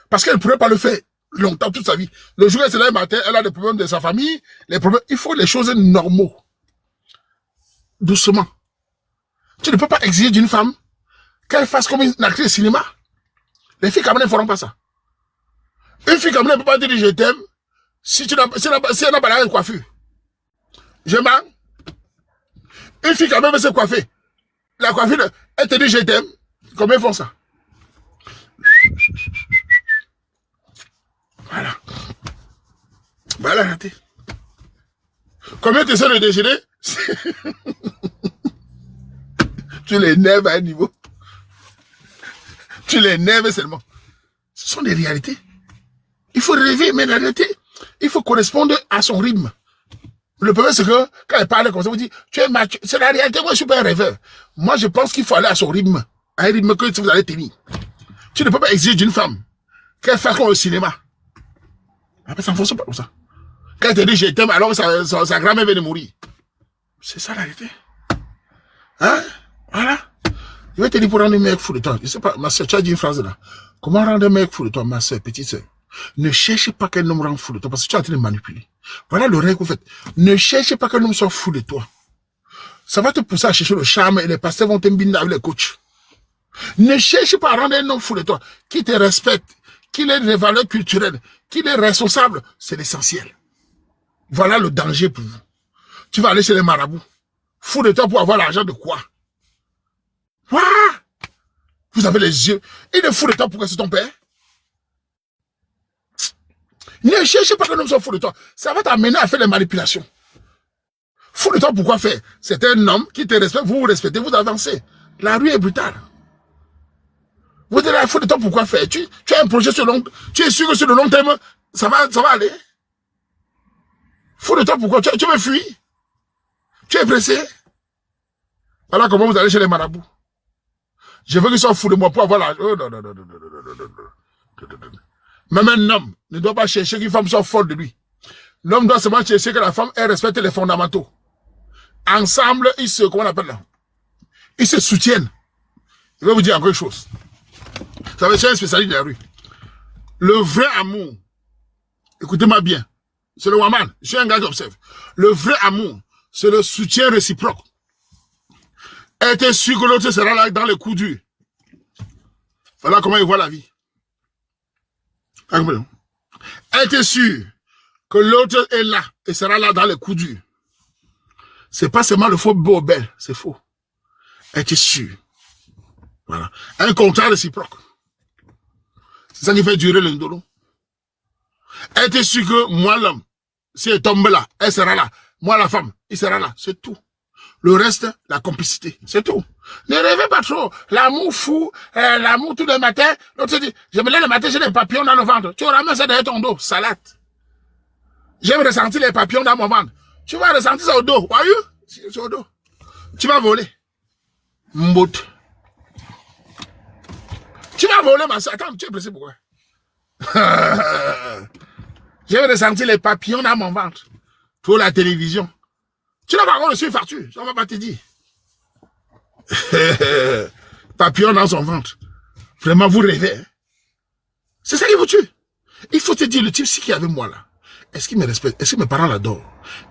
Parce qu'elle ne pourrait pas le faire longtemps, toute sa vie. Le jour où elle se lève le matin, elle a des problèmes de sa famille, les problèmes. Il faut les choses normaux. Doucement. Tu ne peux pas exiger d'une femme qu'elle fasse comme une actrice de cinéma. Les filles comme ne feront pas ça. Une fille comme ne peut pas dire je t'aime si elle n'a pas la coiffure. Je mens. Une fille quand même veut se coiffer. La coiffure, elle te dit je t'aime. Comment ils font ça? Voilà. Voilà, raté. Combien tu essaies de déjeuner? Tu l'énerves à un niveau. Tu l'énerves seulement. Ce sont des réalités. Il faut rêver, mais la réalité, il faut correspondre à son rythme. Le problème, c'est que, quand elle parle comme ça, vous dit, tu es mature. C'est la réalité, moi, je suis pas un rêveur. Moi, je pense qu'il faut aller à son rythme. À un rythme que vous allez tenir. Tu ne peux pas exiger d'une femme qu'elle fasse comme au cinéma. Après, ça ne fonctionne pas comme ça. Quand elle te dit je t'aime, alors que sa grand-mère vient de mourir. C'est ça la réalité. Hein? Voilà. Je vais te dire pour rendre un mec fou de toi. Je sais pas, ma soeur, tu as dit une phrase là. Comment rendre un mec fou de toi, ma soeur, petite soeur? Ne cherchez pas qu'un homme rende fou de toi parce que tu es en train de manipuler. Voilà le règle que vous faites. Ne cherchez pas qu'un homme soit fou de toi. Ça va te pousser à chercher le charme et les pasteurs vont t'embiner avec les coachs. Ne cherchez pas à rendre un homme fou de toi. Qui te respecte, qu'il ait des valeurs culturelles, qu'il est responsable, c'est l'essentiel. Voilà le danger pour vous. Tu vas aller chez les marabouts. Fou de toi pour avoir l'argent de quoi? Voilà. Vous avez les yeux. Il est fou de toi pour que c'est ton père. Ne cherchez pas que l'homme soit fou de toi. Ça va t'amener à faire des manipulations. Fou de toi, pourquoi faire? C'est un homme qui te respecte, vous vous respectez, vous avancez. La rue est brutale. Vous êtes là, fou de toi, pourquoi faire? Tu as un projet sur le long, tu es sûr que sur le long terme, ça va aller? Fou de toi, pourquoi? Tu veux fuir? Tu es pressé? Alors comment vous allez chez les marabouts? Je veux qu'ils soient fous de moi pour avoir l'argent. Oh, non. Même un homme ne doit pas chercher qu'une femme soit folle de lui. L'homme doit seulement chercher que la femme elle respecte les fondamentaux. ensemble, ils se, comment on appelle là? Ils se soutiennent. Je vais vous dire encore une chose. Ça va être un spécialiste de la rue. Le vrai amour, écoutez-moi bien, c'est le woman. Je suis un gars qui observe. Le vrai amour, c'est le soutien réciproque. Être sûr que l'autre sera là dans les coups durs. Voilà comment il voit la vie. Être sûr que l'autre est là et sera là dans les coups durs. C'est pas seulement le faux beau bel, c'est faux. Être sûr. Voilà. Un contrat réciproque. C'est ça qui fait durer le ndolo. Être sûr que moi l'homme, si elle tombe là, elle sera là. Moi la femme, il sera là. C'est tout. Le reste, la complicité. C'est tout. Ne rêvez pas trop. L'amour fou, l'amour tous les matins. L'autre dit, je me lève le matin, j'ai des papillons dans le ventre. Tu ramènes ça derrière ton dos, salade. J'aime ressentir les papillons dans mon ventre. Tu vas ressentir ça au dos. Voyez? C'est au dos. Tu vas voler. Mbot. Tu vas voler, ma soeur. Attends, tu es pressé pourquoi? J'aime ressentir les papillons dans mon ventre. Pour la télévision. Tu n'as pas encore reçu facture. Ça ne va pas te dire. Papillon dans son ventre. Vraiment, vous rêvez. Hein? C'est ça qui vous tue. Il faut te dire, le type-ci qui est avec moi là, est-ce qu'il me respecte? Est-ce que mes parents l'adorent?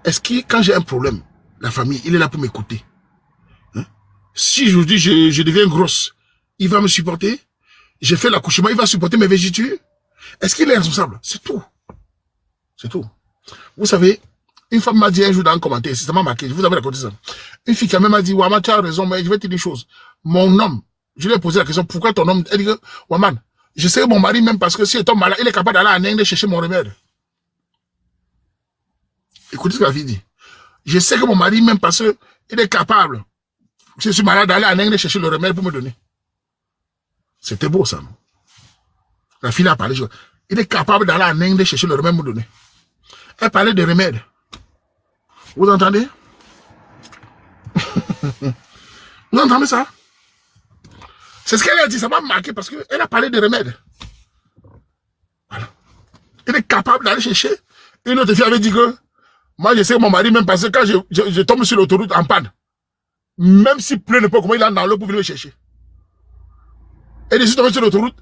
Est-ce que quand j'ai un problème, la famille, il est là pour m'écouter? Hein? Si je vous dis, je deviens grosse, il va me supporter? J'ai fait l'accouchement, il va supporter mes végétures? Est-ce qu'il est responsable? C'est tout. C'est tout. Vous savez, une femme m'a dit un jour dans un commentaire, c'est ça m'a marqué, je vous avais raconté ça. Une fille qui m'a dit, Waman, tu as raison, mais je vais te dire une chose. Mon homme, je lui ai posé la question, pourquoi ton homme, elle dit, Waman, je sais que mon mari, même parce que si il tombe malade, il est capable d'aller en Inde chercher mon remède. Écoutez ce que la fille dit. Je sais que mon mari, même parce que il est capable, si je suis malade, d'aller en Inde chercher le remède pour me donner. C'était beau, ça. La fille a parlé, il est capable d'aller en Inde chercher le remède pour me donner. Elle parlait de remède. Vous entendez? Vous entendez ça? C'est ce qu'elle a dit, ça m'a marqué parce qu'elle a parlé de remède. Voilà. Elle est capable d'aller chercher. Une autre fille avait dit que, moi je sais que mon mari, même parce que quand je tombe sur l'autoroute en panne, même s'il pleut ne pas comment il est dans l'eau pour venir me chercher. Et je suis tombé sur l'autoroute,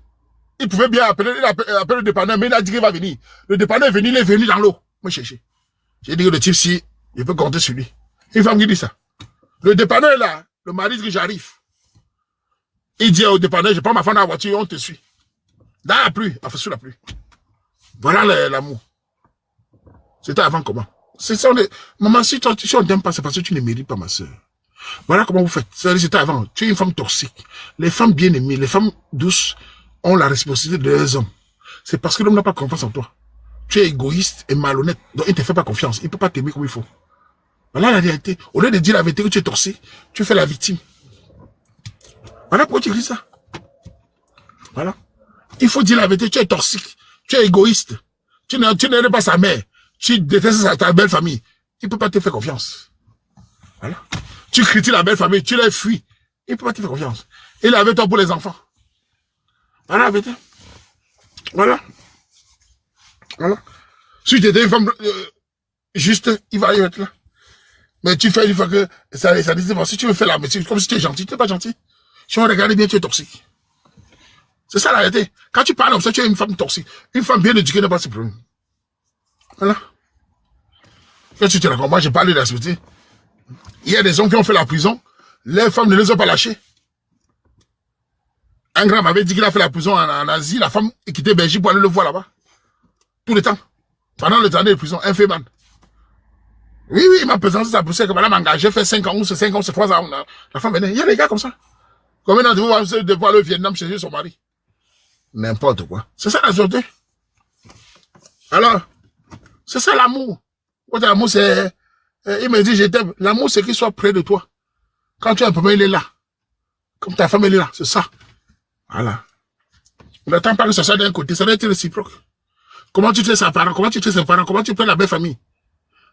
il pouvait bien appeler le dépanneur, mais il a dit qu'il va venir. Le dépanneur est venu, il est venu dans l'eau, me chercher. J'ai dit que le type, si, je peux compter sur lui. Une femme qui dit ça. Le dépanneur est là, le mari dit que j'arrive. Il dit au dépanneur, je prends ma femme dans la voiture, on te suit. Dans la pluie, enfin sous la pluie. Voilà l'amour. C'était avant comment? C'est ça, maman, si on t'aime pas, c'est parce que tu ne mérites pas ma soeur. Voilà comment vous faites. C'était avant. Tu es une femme toxique. Les femmes bien aimées, les femmes douces ont la responsabilité de leurs hommes. C'est parce que l'homme n'a pas confiance en toi. Tu es égoïste et malhonnête. Donc il ne te fait pas confiance. Il ne peut pas t'aimer comme il faut. Voilà la réalité. Au lieu de dire la vérité que tu es toxique, tu fais la victime. Voilà pourquoi tu dis ça. Voilà. Il faut dire la vérité. Tu es toxique. Tu es égoïste. Tu n'aimes pas sa mère. Tu détestes ta belle famille. Il ne peut pas te faire confiance. Voilà. Tu critiques la belle famille. Tu les fuis. Il ne peut pas te faire confiance. Il est avec toi pour les enfants. Voilà la vérité. Voilà. Voilà. Si tu étais une femme juste, il va y être là. Mais tu fais une fois que ça dit, si tu veux faire la médecine, comme si tu es gentil, tu n'es pas gentil. Si on regarde bien, tu es toxique. C'est ça la réalité. Quand tu parles comme ça, tu es une femme toxique. Une femme bien éduquée n'a pas ce problème. Voilà. Qu'est-ce que tu te racontes? Moi, j'ai parlé de la société. Il y a des hommes qui ont fait la prison. Les femmes ne les ont pas lâchés. Un grand m'avait dit qu'il a fait la prison en Asie. La femme a quitté Belgique pour aller le voir là-bas. Tout le temps. Pendant les années de prison, un féman. Oui, il m'a présenté sa poussée que madame engagée fait 5 ans, ou c'est 5 ans, c'est 3 ans. La femme venait. Il y a des gars comme ça. Combien d'entre vous vont devoir le Vietnam chercher son mari? N'importe quoi. C'est ça la société. Alors, c'est ça l'amour. L'amour, c'est... il me dit, je t'aime. L'amour, c'est qu'il soit près de toi. Quand tu as un problème, il est là. Comme ta femme, elle est là. C'est ça. Voilà. On n'attend pas que ça soit d'un côté. Ça doit être réciproque. Comment tu traites ses parents? Comment tu traites ses parents? Comment tu prends la belle famille?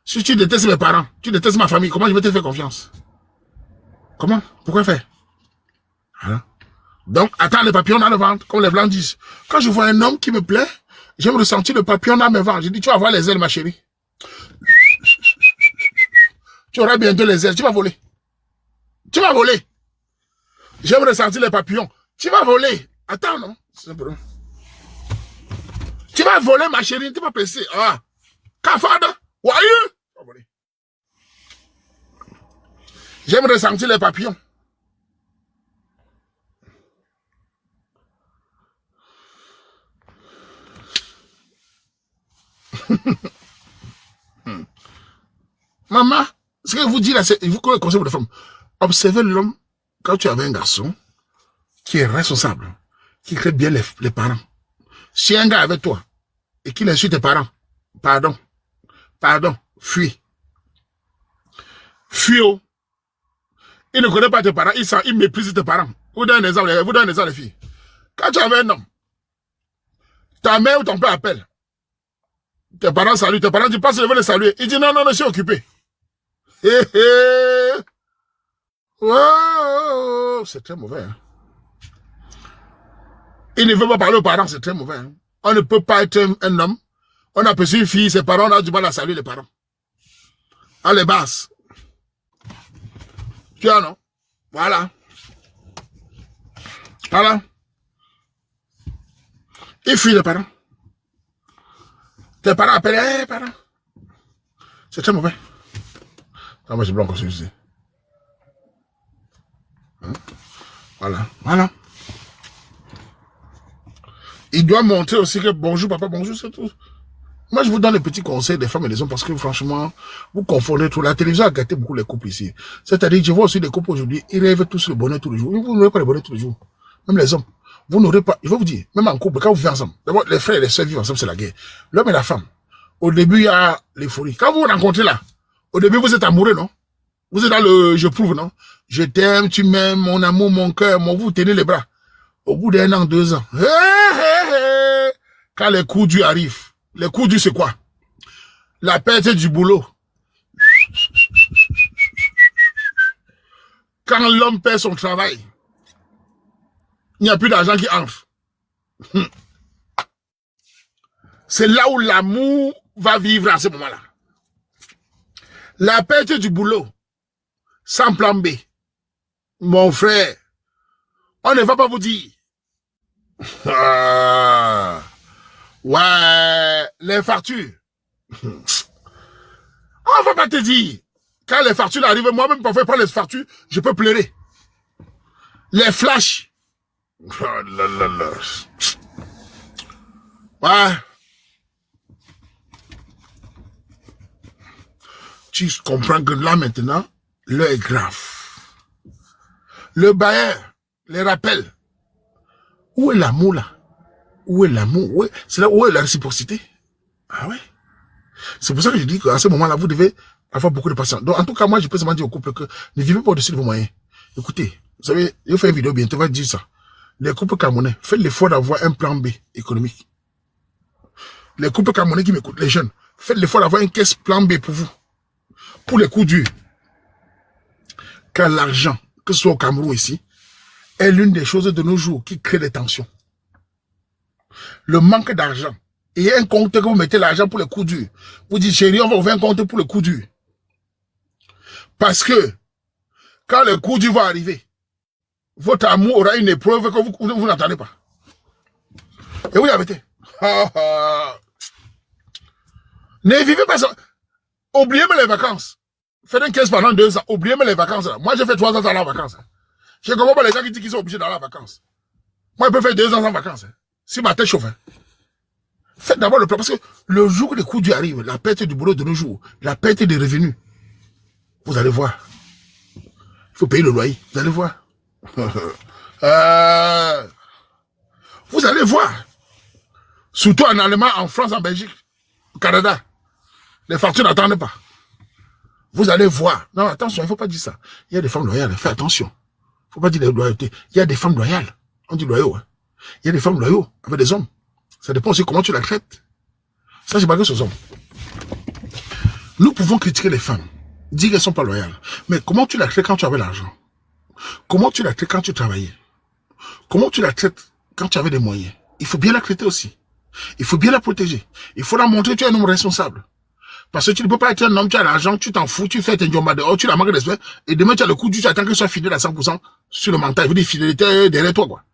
Si tu détestes mes parents, tu détestes ma famille, comment je vais te faire confiance? Comment? Pourquoi faire? Voilà. Donc, attends les papillons dans le ventre, comme les blancs disent. Quand je vois un homme qui me plaît, j'aime ressentir le papillon dans mes ventres. Je dis, tu vas voir les ailes, ma chérie. Tu auras bientôt les ailes. Tu vas voler. Tu vas voler. J'aime ressentir les papillons. Tu vas voler. Attends, non? C'est bon. Tu vas voler, ma chérie. Tu vas presser. Ah. Kafada. Voyez. Tu vas voler. J'aime ressentir les papillons. Maman, ce que vous dites là, c'est vous connaissez le conseil de femme. Observez l'homme quand tu avais un garçon qui est responsable, qui crée bien les parents. Si un gars avec toi et qu'il insulte tes parents, pardon, fuis. Fuis. Oh. Il ne connaît pas tes parents, il méprise tes parents. Vous donnez un exemple, les filles. Quand tu avais un homme, ta mère ou ton père appelle. Tes parents saluent, tes parents disent pas si je veux les saluer. Il dit non, je suis occupé. Wow, c'est très mauvais. Hein. Il ne veut pas parler aux parents, c'est très mauvais. Hein. On ne peut pas être un homme. On a perçu une fille, ses parents, on a du mal à saluer les parents. À les bases. Tu vois, non? Voilà. Voilà. Il fuit les parents. Tes parents appellent, parents. C'est très mauvais. Ah, moi, j'ai blanc comme celui-ci. Hein? Voilà. Il doit montrer aussi que bonjour, papa, bonjour, c'est tout. Moi, je vous donne les petits conseils des femmes et des hommes parce que, franchement, vous confondez tout. La télévision a gâté beaucoup les couples ici. C'est-à-dire, je vois aussi des couples aujourd'hui, ils rêvent tous le bonheur tous les jours. Vous n'aurez pas le bonheur tous les jours. Même les hommes. Vous n'aurez pas, je vais vous dire, même en couple, quand vous vivez ensemble, d'abord, les frères et les sœurs vivent ensemble, c'est la guerre. L'homme et la femme. Au début, il y a l'euphorie. Quand vous vous rencontrez là, au début, vous êtes amoureux, non? Vous êtes dans le je prouve, non? Je t'aime, tu m'aimes, mon amour, mon cœur, vous tenez les bras. Au bout d'un an, 2 ans, quand les coups durs arrivent, les coups durs, c'est quoi? La perte du boulot. Quand l'homme perd son travail, il n'y a plus d'argent qui entre. C'est là où l'amour va vivre à ce moment-là. La perte du boulot, sans plan B. Mon frère, on ne va pas vous dire. Ouais, les factures. On va pas te dire. Quand les factures arrivent, moi-même, parfois, prendre les factures, je peux pleurer. Les flashs. Oh là là là. Ouais. Tu comprends que là, maintenant, l'heure est grave. Le bailleur les rappelle. Où est l'amour, là? Où est l'amour? C'est là où est la réciprocité? Ah ouais? C'est pour ça que je dis qu'à ce moment-là, vous devez avoir beaucoup de patience. Donc, en tout cas, moi, je peux seulement dire au couple que ne vivez pas au-dessus de vos moyens. Écoutez, vous savez, je vais faire une vidéo bientôt, je vais dire ça. Les couples camerounais, faites l'effort d'avoir un plan B économique. Les couples camerounais qui m'écoutent, les jeunes, faites l'effort d'avoir un caisse plan B pour vous. Pour les coups durs. Car l'argent, que ce soit au Cameroun ici, est l'une des choses de nos jours qui crée des tensions. Le manque d'argent. Il y a un compte que vous mettez l'argent pour les coups durs. Vous dites, chérie, on va ouvrir un compte pour les coups durs. Parce que, quand les coups durs vont arriver, votre amour aura une épreuve que vous n'attendez pas. Et vous y avez été. Ne vivez pas ça. Oubliez-moi les vacances. Faites un 15 pendant 2 ans. Oubliez-moi les vacances. Là. Moi, j'ai fait 3 ans dans la vacances. Je ne comprends pas les gens qui disent qu'ils sont obligés d'aller en vacances. Moi, je peux faire 2 ans en vacances. Si ma tête chauffe. Faites d'abord le plan. Parce que le jour où les coups durs arrivent, la perte du boulot de nos jours, la perte des revenus, vous allez voir. Il faut payer le loyer. Vous allez voir. Vous allez voir. Surtout en Allemagne, en France, en Belgique, au Canada. Les factures n'attendent pas. Vous allez voir. Non, attention, il ne faut pas dire ça. Il y a des femmes loyales. Faites attention. Il ne faut pas dire les loyautés. Il y a des femmes loyales. On dit loyaux. Hein. Il y a des femmes loyaux avec des hommes. Ça dépend aussi comment tu la traites. Ça, c'est pas que ce hommes. Nous pouvons critiquer les femmes. Dire qu'elles ne sont pas loyales. Mais comment tu la traites quand tu avais l'argent? Comment tu la traites quand tu travaillais? Comment tu la traites quand tu avais des moyens? Il faut bien la traiter aussi. Il faut bien la protéger. Il faut la montrer que tu es un homme responsable. Parce que tu ne peux pas être un homme, tu as l'argent, tu t'en fous, tu fais tes jambes dehors, tu la manques de respect, et demain tu as le coup du, tu attends que soit fidèle à 100% sur le mental. Il veut dire fidélité derrière toi, quoi.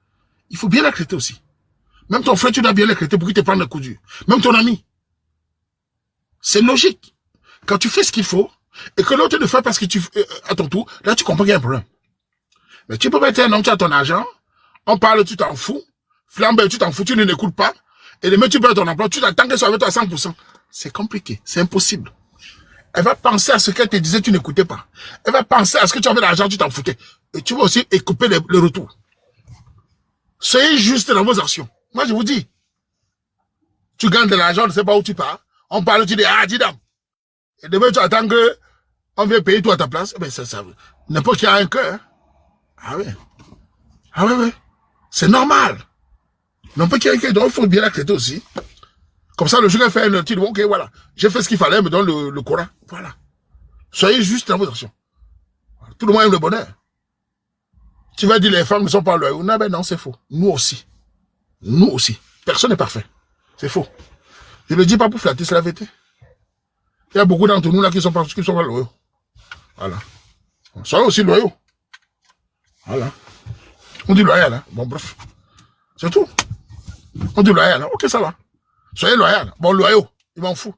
Il faut bien la traiter aussi. Même ton frère, tu dois bien le traiter pour qu'il te prenne le coup dur. Même ton ami. C'est logique. Quand tu fais ce qu'il faut, et que l'autre le fait parce que tu à ton tour, là tu comprends qu'il y a un problème. Mais tu peux pas être un homme, tu as ton argent, on parle, tu t'en fous, flambe, tu t'en fous, tu ne l'écoutes pas, et demain tu perds ton emploi, tu t'attends qu'elle soit avec toi à 100%. C'est compliqué, c'est impossible. Elle va penser à ce qu'elle te disait, tu n'écoutais pas. Elle va penser à ce que tu avais l'argent, tu t'en foutais. Et tu vas aussi écouper le retour. Soyez juste dans vos actions. Moi, je vous dis, tu gagnes de l'argent, on ne sait pas où tu pars. On parle, tu dis, ah, dis donc. Et demain, tu attends que on vient payer toi à ta place. Eh ben, ça, n'importe qui a un cœur. Hein. Ah ouais. Ah ouais, ouais. C'est normal. N'importe qui a un cœur, donc il faut bien l'accepter aussi. Comme ça, le jour qu'elle fait un petit, ok, voilà. J'ai fait ce qu'il fallait, me donne le Coran. Voilà. Soyez juste dans vos actions. Tout le monde aime le bonheur. Tu vas dire les femmes ne sont pas loyaux. Non, ben non, c'est faux. Nous aussi. Nous aussi. Personne n'est parfait. C'est faux. Je ne le dis pas pour flatter, c'est la vérité. Il y a beaucoup d'entre nous là qui sont pas loyaux. Voilà. Soyez aussi loyaux. Voilà. On dit loyal, hein. Bon, bref. C'est tout. On dit loyal, hein. Ok, ça va. Soyez loyal. Bon, loyaux. Il m'en fout.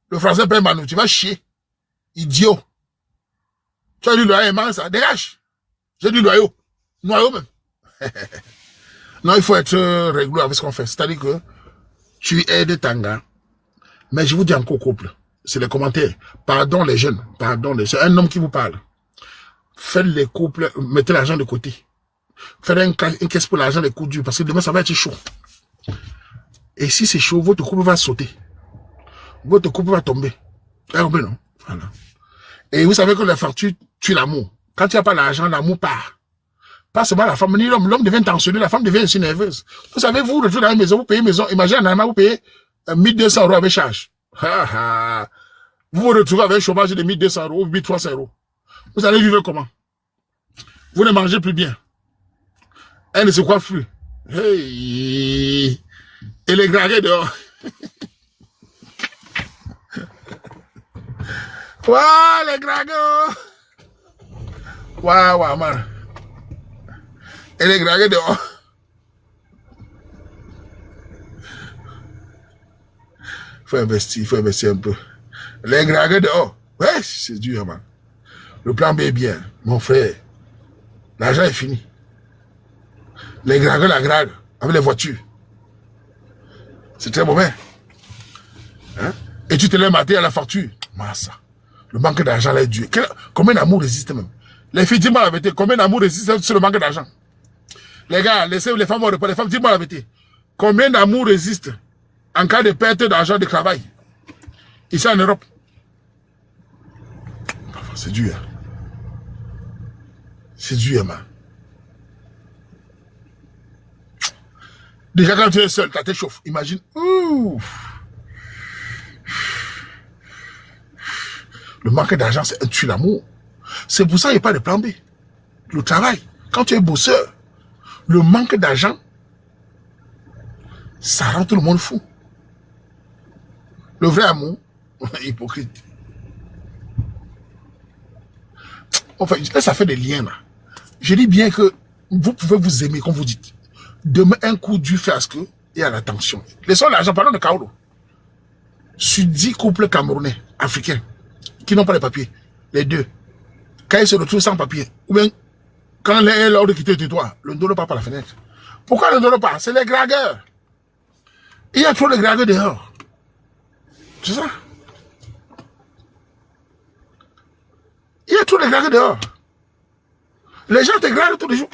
Le français paye Manu. Tu vas chier. Idiot. Tu as dit loyal, man, ça. Dégage. J'ai dit loyaux. Noyaux même. Non, il faut être réglo avec ce qu'on fait. C'est-à-dire que tu aides Tanga. Mais je vous dis encore couple. C'est les commentaires. Pardon les jeunes. Pardon les jeunes. Un homme qui vous parle. Faites les couples. Mettez l'argent de côté. Faites une caisse pour l'argent des coups durs. Parce que demain, ça va être chaud. Et si c'est chaud, votre couple va sauter. Votre couple va tomber. Non? Voilà. Et vous savez que la facture tue l'amour. Quand il n'y a pas l'argent, l'amour part. Pas seulement la femme, ni l'homme. L'homme devient tensionné, la femme devient aussi nerveuse. Vous savez, vous retrouvez dans la maison, vous payez maison. Imaginez, en Allemagne, vous payez 1200 € avec charge. Vous vous retrouvez avec un chômage de 1200 € ou 1300 €. Vous allez vivre comment? Vous ne mangez plus bien. Elle ne se coiffe plus. Hey. Et les gragués dehors. Waouh, les gragués. Waouh, man. Et les gragués dehors. Il faut investir un peu. Les gragués dehors. Ouais, c'est dur, man. Le plan B est bien, mon frère. L'argent est fini. Les gragués, la drague, avec les voitures. C'est très mauvais. Hein? Et tu te lèves matin à la facture. Massa. Le manque d'argent là est dur. Combien d'amour résiste même? Les filles, dis-moi la vérité. Combien d'amour résiste sur le manque d'argent? Les gars, laissez les femmes au repas. Les femmes, dis-moi la vérité. Combien d'amour résiste en cas de perte d'argent de travail? Ici en Europe. C'est dur. C'est dur, man. Déjà, quand tu es seul, ta tête chauffe. Imagine. Ouh. Le manque d'argent, c'est un tue l'amour. C'est pour ça qu'il n'y a pas de plan B. Le travail. Quand tu es bosseur, le manque d'argent, ça rend tout le monde fou. Le vrai amour, hypocrite. Enfin, là, ça fait des liens, là. Je dis bien que vous pouvez vous aimer, comme vous dites. Demain, un coup du fiasque et à l'attention. Laissons l'argent, parlons de Kaolo. Sur 10 couples camerounais, africains, qui n'ont pas les papiers, les deux, quand ils se retrouvent sans papier, ou bien quand l'un est l'heure de quitter le territoire, le ndolo part par la fenêtre. Pourquoi le ndolo part? C'est les gragueurs. Il y a trop de gragueurs dehors. C'est ça. Il y a trop de gragueurs dehors. Les gens te graguent tous les jours.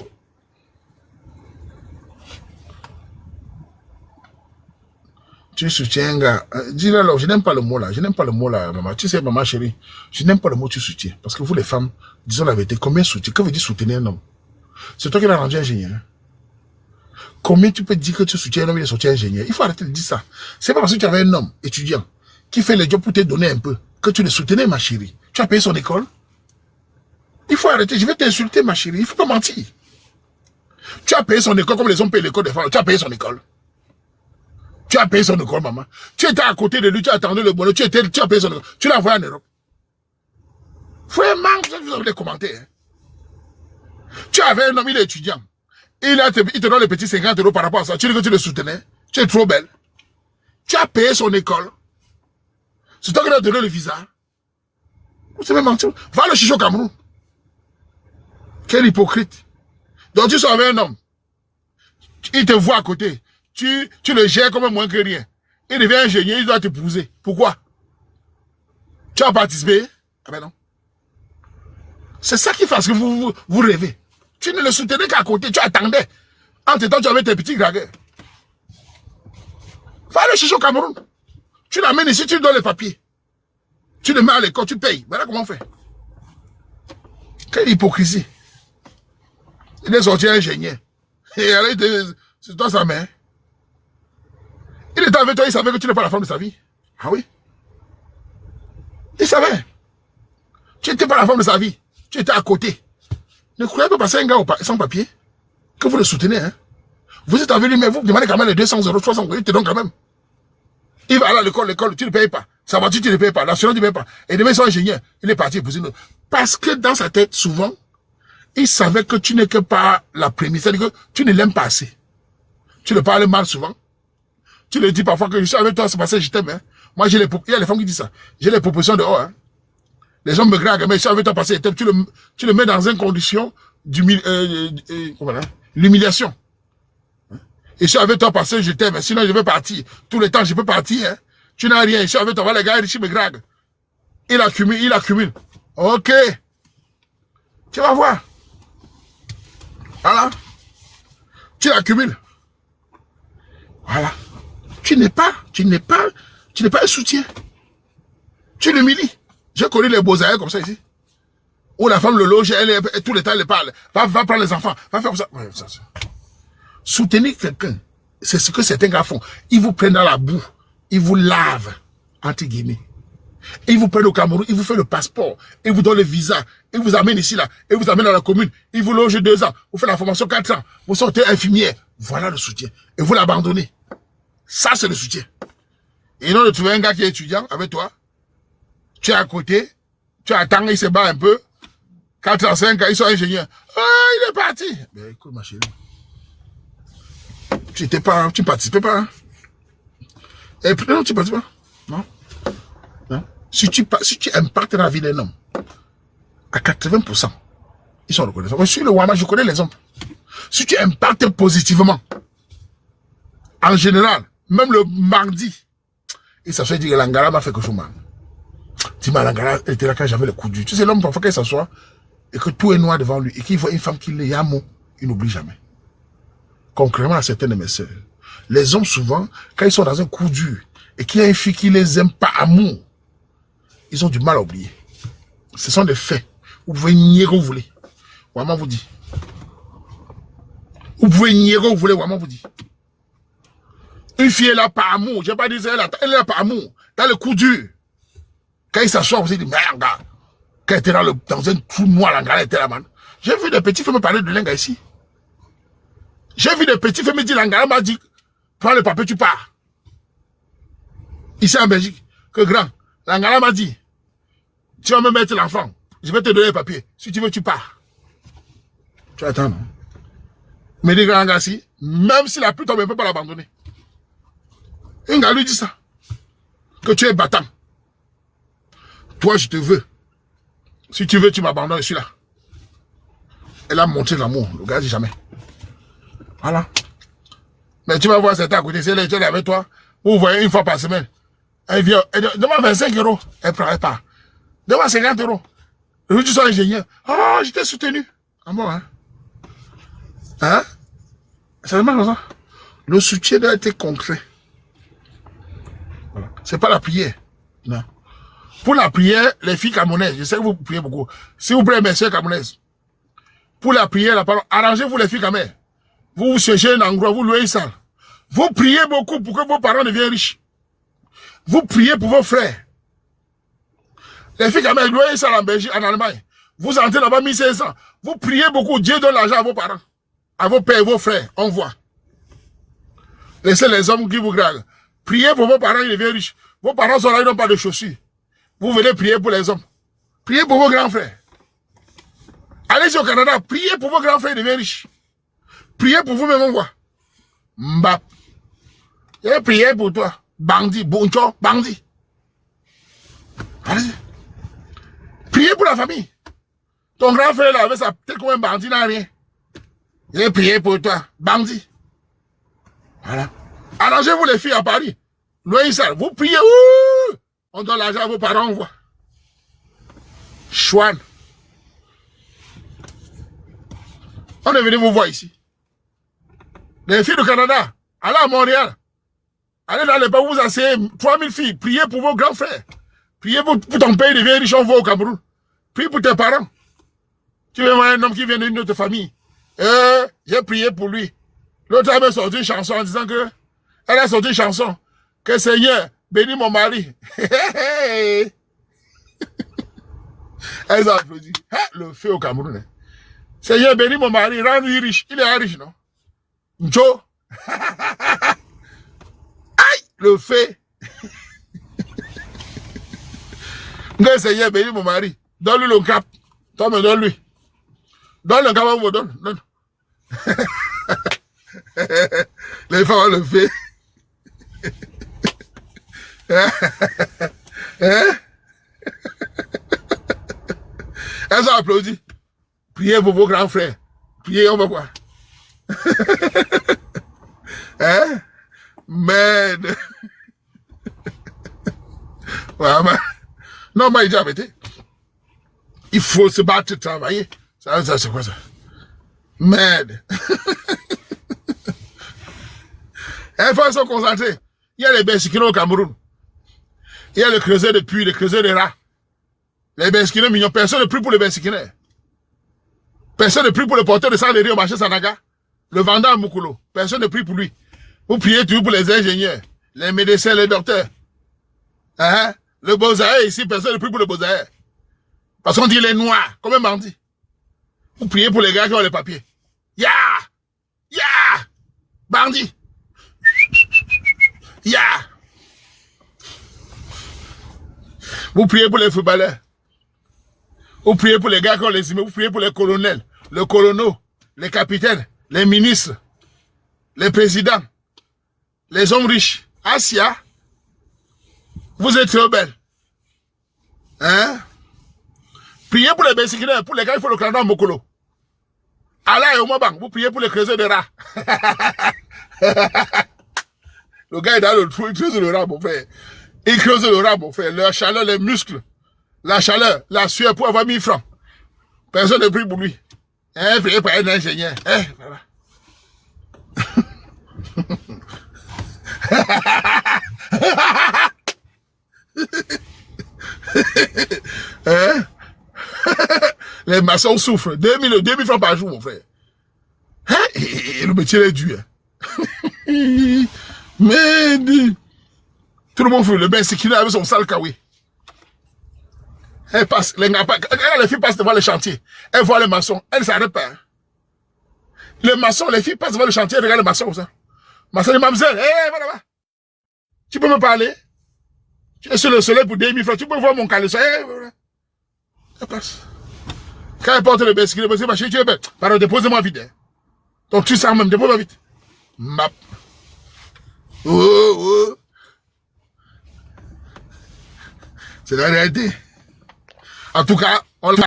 Tu soutiens, gars. Dis-le là, je n'aime pas le mot là. Je n'aime pas le mot là, maman. Tu sais, maman chérie, je n'aime pas le mot tu soutiens. Parce que vous, les femmes, disons la vérité, combien soutien? Que veut dire soutenir un homme? C'est toi qui l'as rendu ingénieur. Combien tu peux dire que tu soutiens un homme et il soutient ingénieur? Il faut arrêter de dire ça. C'est pas parce que tu avais un homme étudiant qui fait le job pour te donner un peu que tu le soutenais, ma chérie. Tu as payé son école? Il faut arrêter. Je vais t'insulter, ma chérie. Il ne faut pas mentir. Tu as payé son école comme les hommes payent l'école des femmes. Tu as payé son école. Tu as payé son école, maman. Tu étais à côté de lui, tu attendais le bonheur, tu as payé son école. Tu l'as envoyé en Europe. Vraiment, vous avez des commentaires. Hein. Tu avais un homme, il est étudiant. Il te donne les petits 50 € par rapport à ça. Tu dis que tu le soutenais. Tu es trop belle. Tu as payé son école. C'est toi qui lui as donné le visa. Vous savez mentir. Va le chercher au Cameroun. Quel hypocrite. Donc tu sors avec un homme. Il te voit à côté. Tu le gères comme moins que rien. Il devient ingénieur, il doit t'épouser. Pourquoi? Tu as participé? Ah ben non. C'est ça qui fait ce que vous rêvez. Tu ne le soutenais qu'à côté, tu attendais. Entre temps, tu avais tes petits gragueurs. Va le chercher au Cameroun. Tu l'amènes ici, tu lui donnes les papiers. Tu le mets à l'école, tu payes. Voilà comment on fait. Quelle hypocrisie. Il est sorti ingénieur. Et alors, c'est toi sa mère. Il était avec toi, il savait que tu n'es pas la femme de sa vie. Ah oui? Il savait. Tu n'étais pas la femme de sa vie. Tu étais à côté. Ne croyez pas passer un gars sans papier que vous le soutenez. Hein? Vous êtes avec lui, mais vous demandez quand même les 200 €, 300 €, il te donne quand même. Il va aller à l'école, tu ne payes pas. Sa voiture, tu ne payes pas. L'assurance, tu ne payes pas. Et demain, son ingénieur, il est parti épouser une autre. Parce que dans sa tête, souvent, il savait que tu n'es que pas la prémisse. C'est-à-dire que tu ne l'aimes pas assez. Tu le parles mal souvent. Tu le dis parfois que je suis avec toi, c'est parce que je t'aime. Hein. Moi, il y a les femmes qui disent ça. J'ai les propositions dehors. Hein. Les gens me graguent, mais je suis avec toi parce que je t'aime. Tu le mets dans une condition l'humiliation. Et je suis avec toi parce que je t'aime. Sinon, je vais partir. Tout le temps, je peux partir. Hein. Tu n'as rien. Je suis avec toi. Voilà, les gars, ici me graguent. Il accumule. Ok. Tu vas voir. Voilà. Tu l'accumules. Voilà. Tu n'es pas un soutien. Tu l'humilies. J'ai connu les beaux-arts comme ça ici. Où la femme le loge, tout le temps elle parle. Va prendre les enfants. Va faire ça. Ouais, ça. Soutenir quelqu'un, c'est ce que certains gars font. Ils vous prennent dans la boue. Ils vous lavent, entre guillemets. Ils vous prennent au Cameroun, ils vous font le passeport. Ils vous donnent le visa. Ils vous amènent ici, là. Ils vous amènent dans la commune. Ils vous logent 2 ans. Vous faites la formation 4 ans. Vous sortez infirmière. Voilà le soutien. Et vous l'abandonnez. Ça, c'est le soutien. Et non de trouver un gars qui est étudiant avec toi. Tu es à côté. Tu attends, il se bat un peu. 4 ans, 5 ans, ils sont ingénieurs. Ah, il est parti. Mais écoute, ma chérie. Tu ne participais pas. Hein? Et puis, non, tu ne participes pas. Non. Non. Si tu impactes dans la vie d'un homme, à 80%, ils sont reconnaissants. Je suis le Wama, je connais les hommes. Si tu impactes positivement, en général, même le mardi, il s'assoit et dit que l'Angara m'a fait quelque chose. Dis-moi, l'Angara était là quand j'avais le coup dur. Tu sais, l'homme, parfois, quand il s'assoit, et que tout est noir devant lui, et qu'il voit une femme qui l'est, il n'oublie jamais. Concrètement à certaines de mes sœurs, les hommes souvent, quand ils sont dans un coup dur, et qu'il y a une fille qui les aime par amour, ils ont du mal à oublier. Ce sont des faits. Vous pouvez nier que vous voulez. Vraiment vous dit. Vous pouvez nier que vous voulez, vraiment vous dit. Une fille est là par amour. Je n'ai pas dit ça, elle est là par amour. Dans le coup dur. Quand il s'assoit, vous dites, merde, quand elle était dans un trou noir, l'Angara était là, man. J'ai vu des petits filles me parler de Lenga ici. J'ai vu des petits filles me dire, l'Angara m'a dit, prends le papier, tu pars. Ici en Belgique, que grand, l'Angara m'a dit, tu vas me mettre l'enfant, je vais te donner le papier. Si tu veux, tu pars. Tu attends, non? Mais les grands gars, si, même si la pluie tombe, on ne peut pas l'abandonner. Un gars lui dit ça. Que tu es battant. Toi, je te veux. Si tu veux, tu m'abandonnes, je suis là. Elle a montré l'amour. Le gars dit jamais. Voilà. Mais tu vas voir certains à côté, si elle est avec toi, vous voyez une fois par semaine. Elle vient, demande 25 €. Elle prend, elle part. Demande 50 €. Le jour du soir, ingénieur. Ah, je t'ai soutenu. Ah bon, hein? Hein? Ça demande comme ça. Le soutien doit être concret. Voilà. C'est pas la prière. Non. Pour la prière, les filles camerounaises, je sais que vous priez beaucoup. S'il vous plaît, mes soeurs camerounaises. Pour la prière, la parole, arrangez-vous les filles camerounaises. Vous cherchez un endroit, vous louez une salle. Vous priez beaucoup pour que vos parents deviennent riches. Vous priez pour vos frères. Les filles camerounaises, louez une salle en Belgique, en Allemagne. Vous entrez là-bas 1500. Vous priez beaucoup, Dieu donne l'argent à vos parents. À vos pères et vos frères, on voit. Laissez les hommes qui vous graguent. Priez pour vos parents, ils deviennent riches. Vos parents sont là, ils n'ont pas de chaussures. Vous venez prier pour les hommes. Priez pour vos grands frères. Allez au Canada, priez pour vos grands frères, ils deviennent riches. Priez pour vous-même, on voit. Mbap. Et priez pour toi. Bandit, boncho, bandit. Allez-y. Priez pour la famille. Ton grand frère là, avec sa tête comme un bandit, n'a rien. Il est prié pour toi, bandit. Voilà. Arrangez-vous les filles à Paris. Loin ça, vous priez, ouh, on donne l'argent à vos parents, on voit. Chouane. On est venu vous voir ici. Les filles du Canada, allez à Montréal. Allez dans les pays, vous asseyez 3000 filles. Priez pour vos grands frères. Priez pour ton pays devient riche, on voit au Cameroun. Priez pour tes parents. Tu veux voir un homme qui vient d'une autre famille. J'ai prié pour lui. L'autre a même sorti une chanson en disant que elle a sorti une chanson. Que Seigneur, bénis mon mari. Elle a applaudi. Le feu au Cameroun. Seigneur, bénis mon mari, rends-lui riche. Il est riche, non? Joe. Aïe, le feu. Le Seigneur, bénis mon mari. Donne-lui le cap. Toi, me donne-lui. Donne le cap, on me donne. Donne. Les femmes le fait. Elles ont applaudi. Priez pour vos grands frères. Priez, on va voir. Hein? Merde. Vraiment. Non, moi, il a arrêté. Il faut se battre, travailler. Ça c'est quoi ça? Merde. Il faut se concentrer. Il y a les Bensikino au Cameroun. Il y a le creuset de puits, le creuset de rats. Les Bensikino mignons. Personne ne prie pour les Bensikino. Personne ne prie pour le porteur de sang de riz au marché Sanaga. Le vendeur à Mukulu. Personne ne prie pour lui. Vous priez toujours pour les ingénieurs, les médecins, les docteurs. Hein? Le Bozaï ici, personne ne prie pour le Bozaï. Parce qu'on dit les noirs, comme un bandit. Vous priez pour les gars qui ont les papiers. Ya! Ya! Bandit! Ya! Vous priez pour les footballeurs. Vous priez pour les gars qui ont les immeubles. Vous priez pour les colonels, les colonels, les capitaines, les ministres, les présidents, les hommes riches. Asia, vous êtes très belle. Hein? Priez pour les Bensikino, pour les gars, il faut le Canada Mokolo. Allah et Omabang, vous priez pour les creuseurs de rats. Le gars est dans le trou, il creuse le rat, mon frère. Il creuse le rat, mon frère. La chaleur, les muscles, la chaleur, la sueur pour avoir 1000 francs. Personne ne prie pour lui. Hein, priez pour un ingénieur. Hein, voilà. Hein? Les maçons souffrent. 2000 francs par jour, mon frère. Hein? Et le métier est dur. Mais tout le monde fait le Bensikino avec son sale kawi. Elle passe, les filles passent devant le chantier. Elles voient les maçons. Elles ne s'arrêtent pas. Les maçons, les filles passent devant le chantier. Elles regardent les maçons comme ça. Maçon dit, mademoiselle, voilà, va. Tu peux me parler? Tu es sur le soleil pour 2000 francs. Tu peux voir mon caleçon. Voilà. Elle passe. Quand elle porte le Bensikino, elle dit, ma chérie, tu es belle. Pardon, dépose-moi vite. Hein. Donc tu sens même, dépose-moi vite. Map. Oh. C'est la réalité. En tout cas, on l'a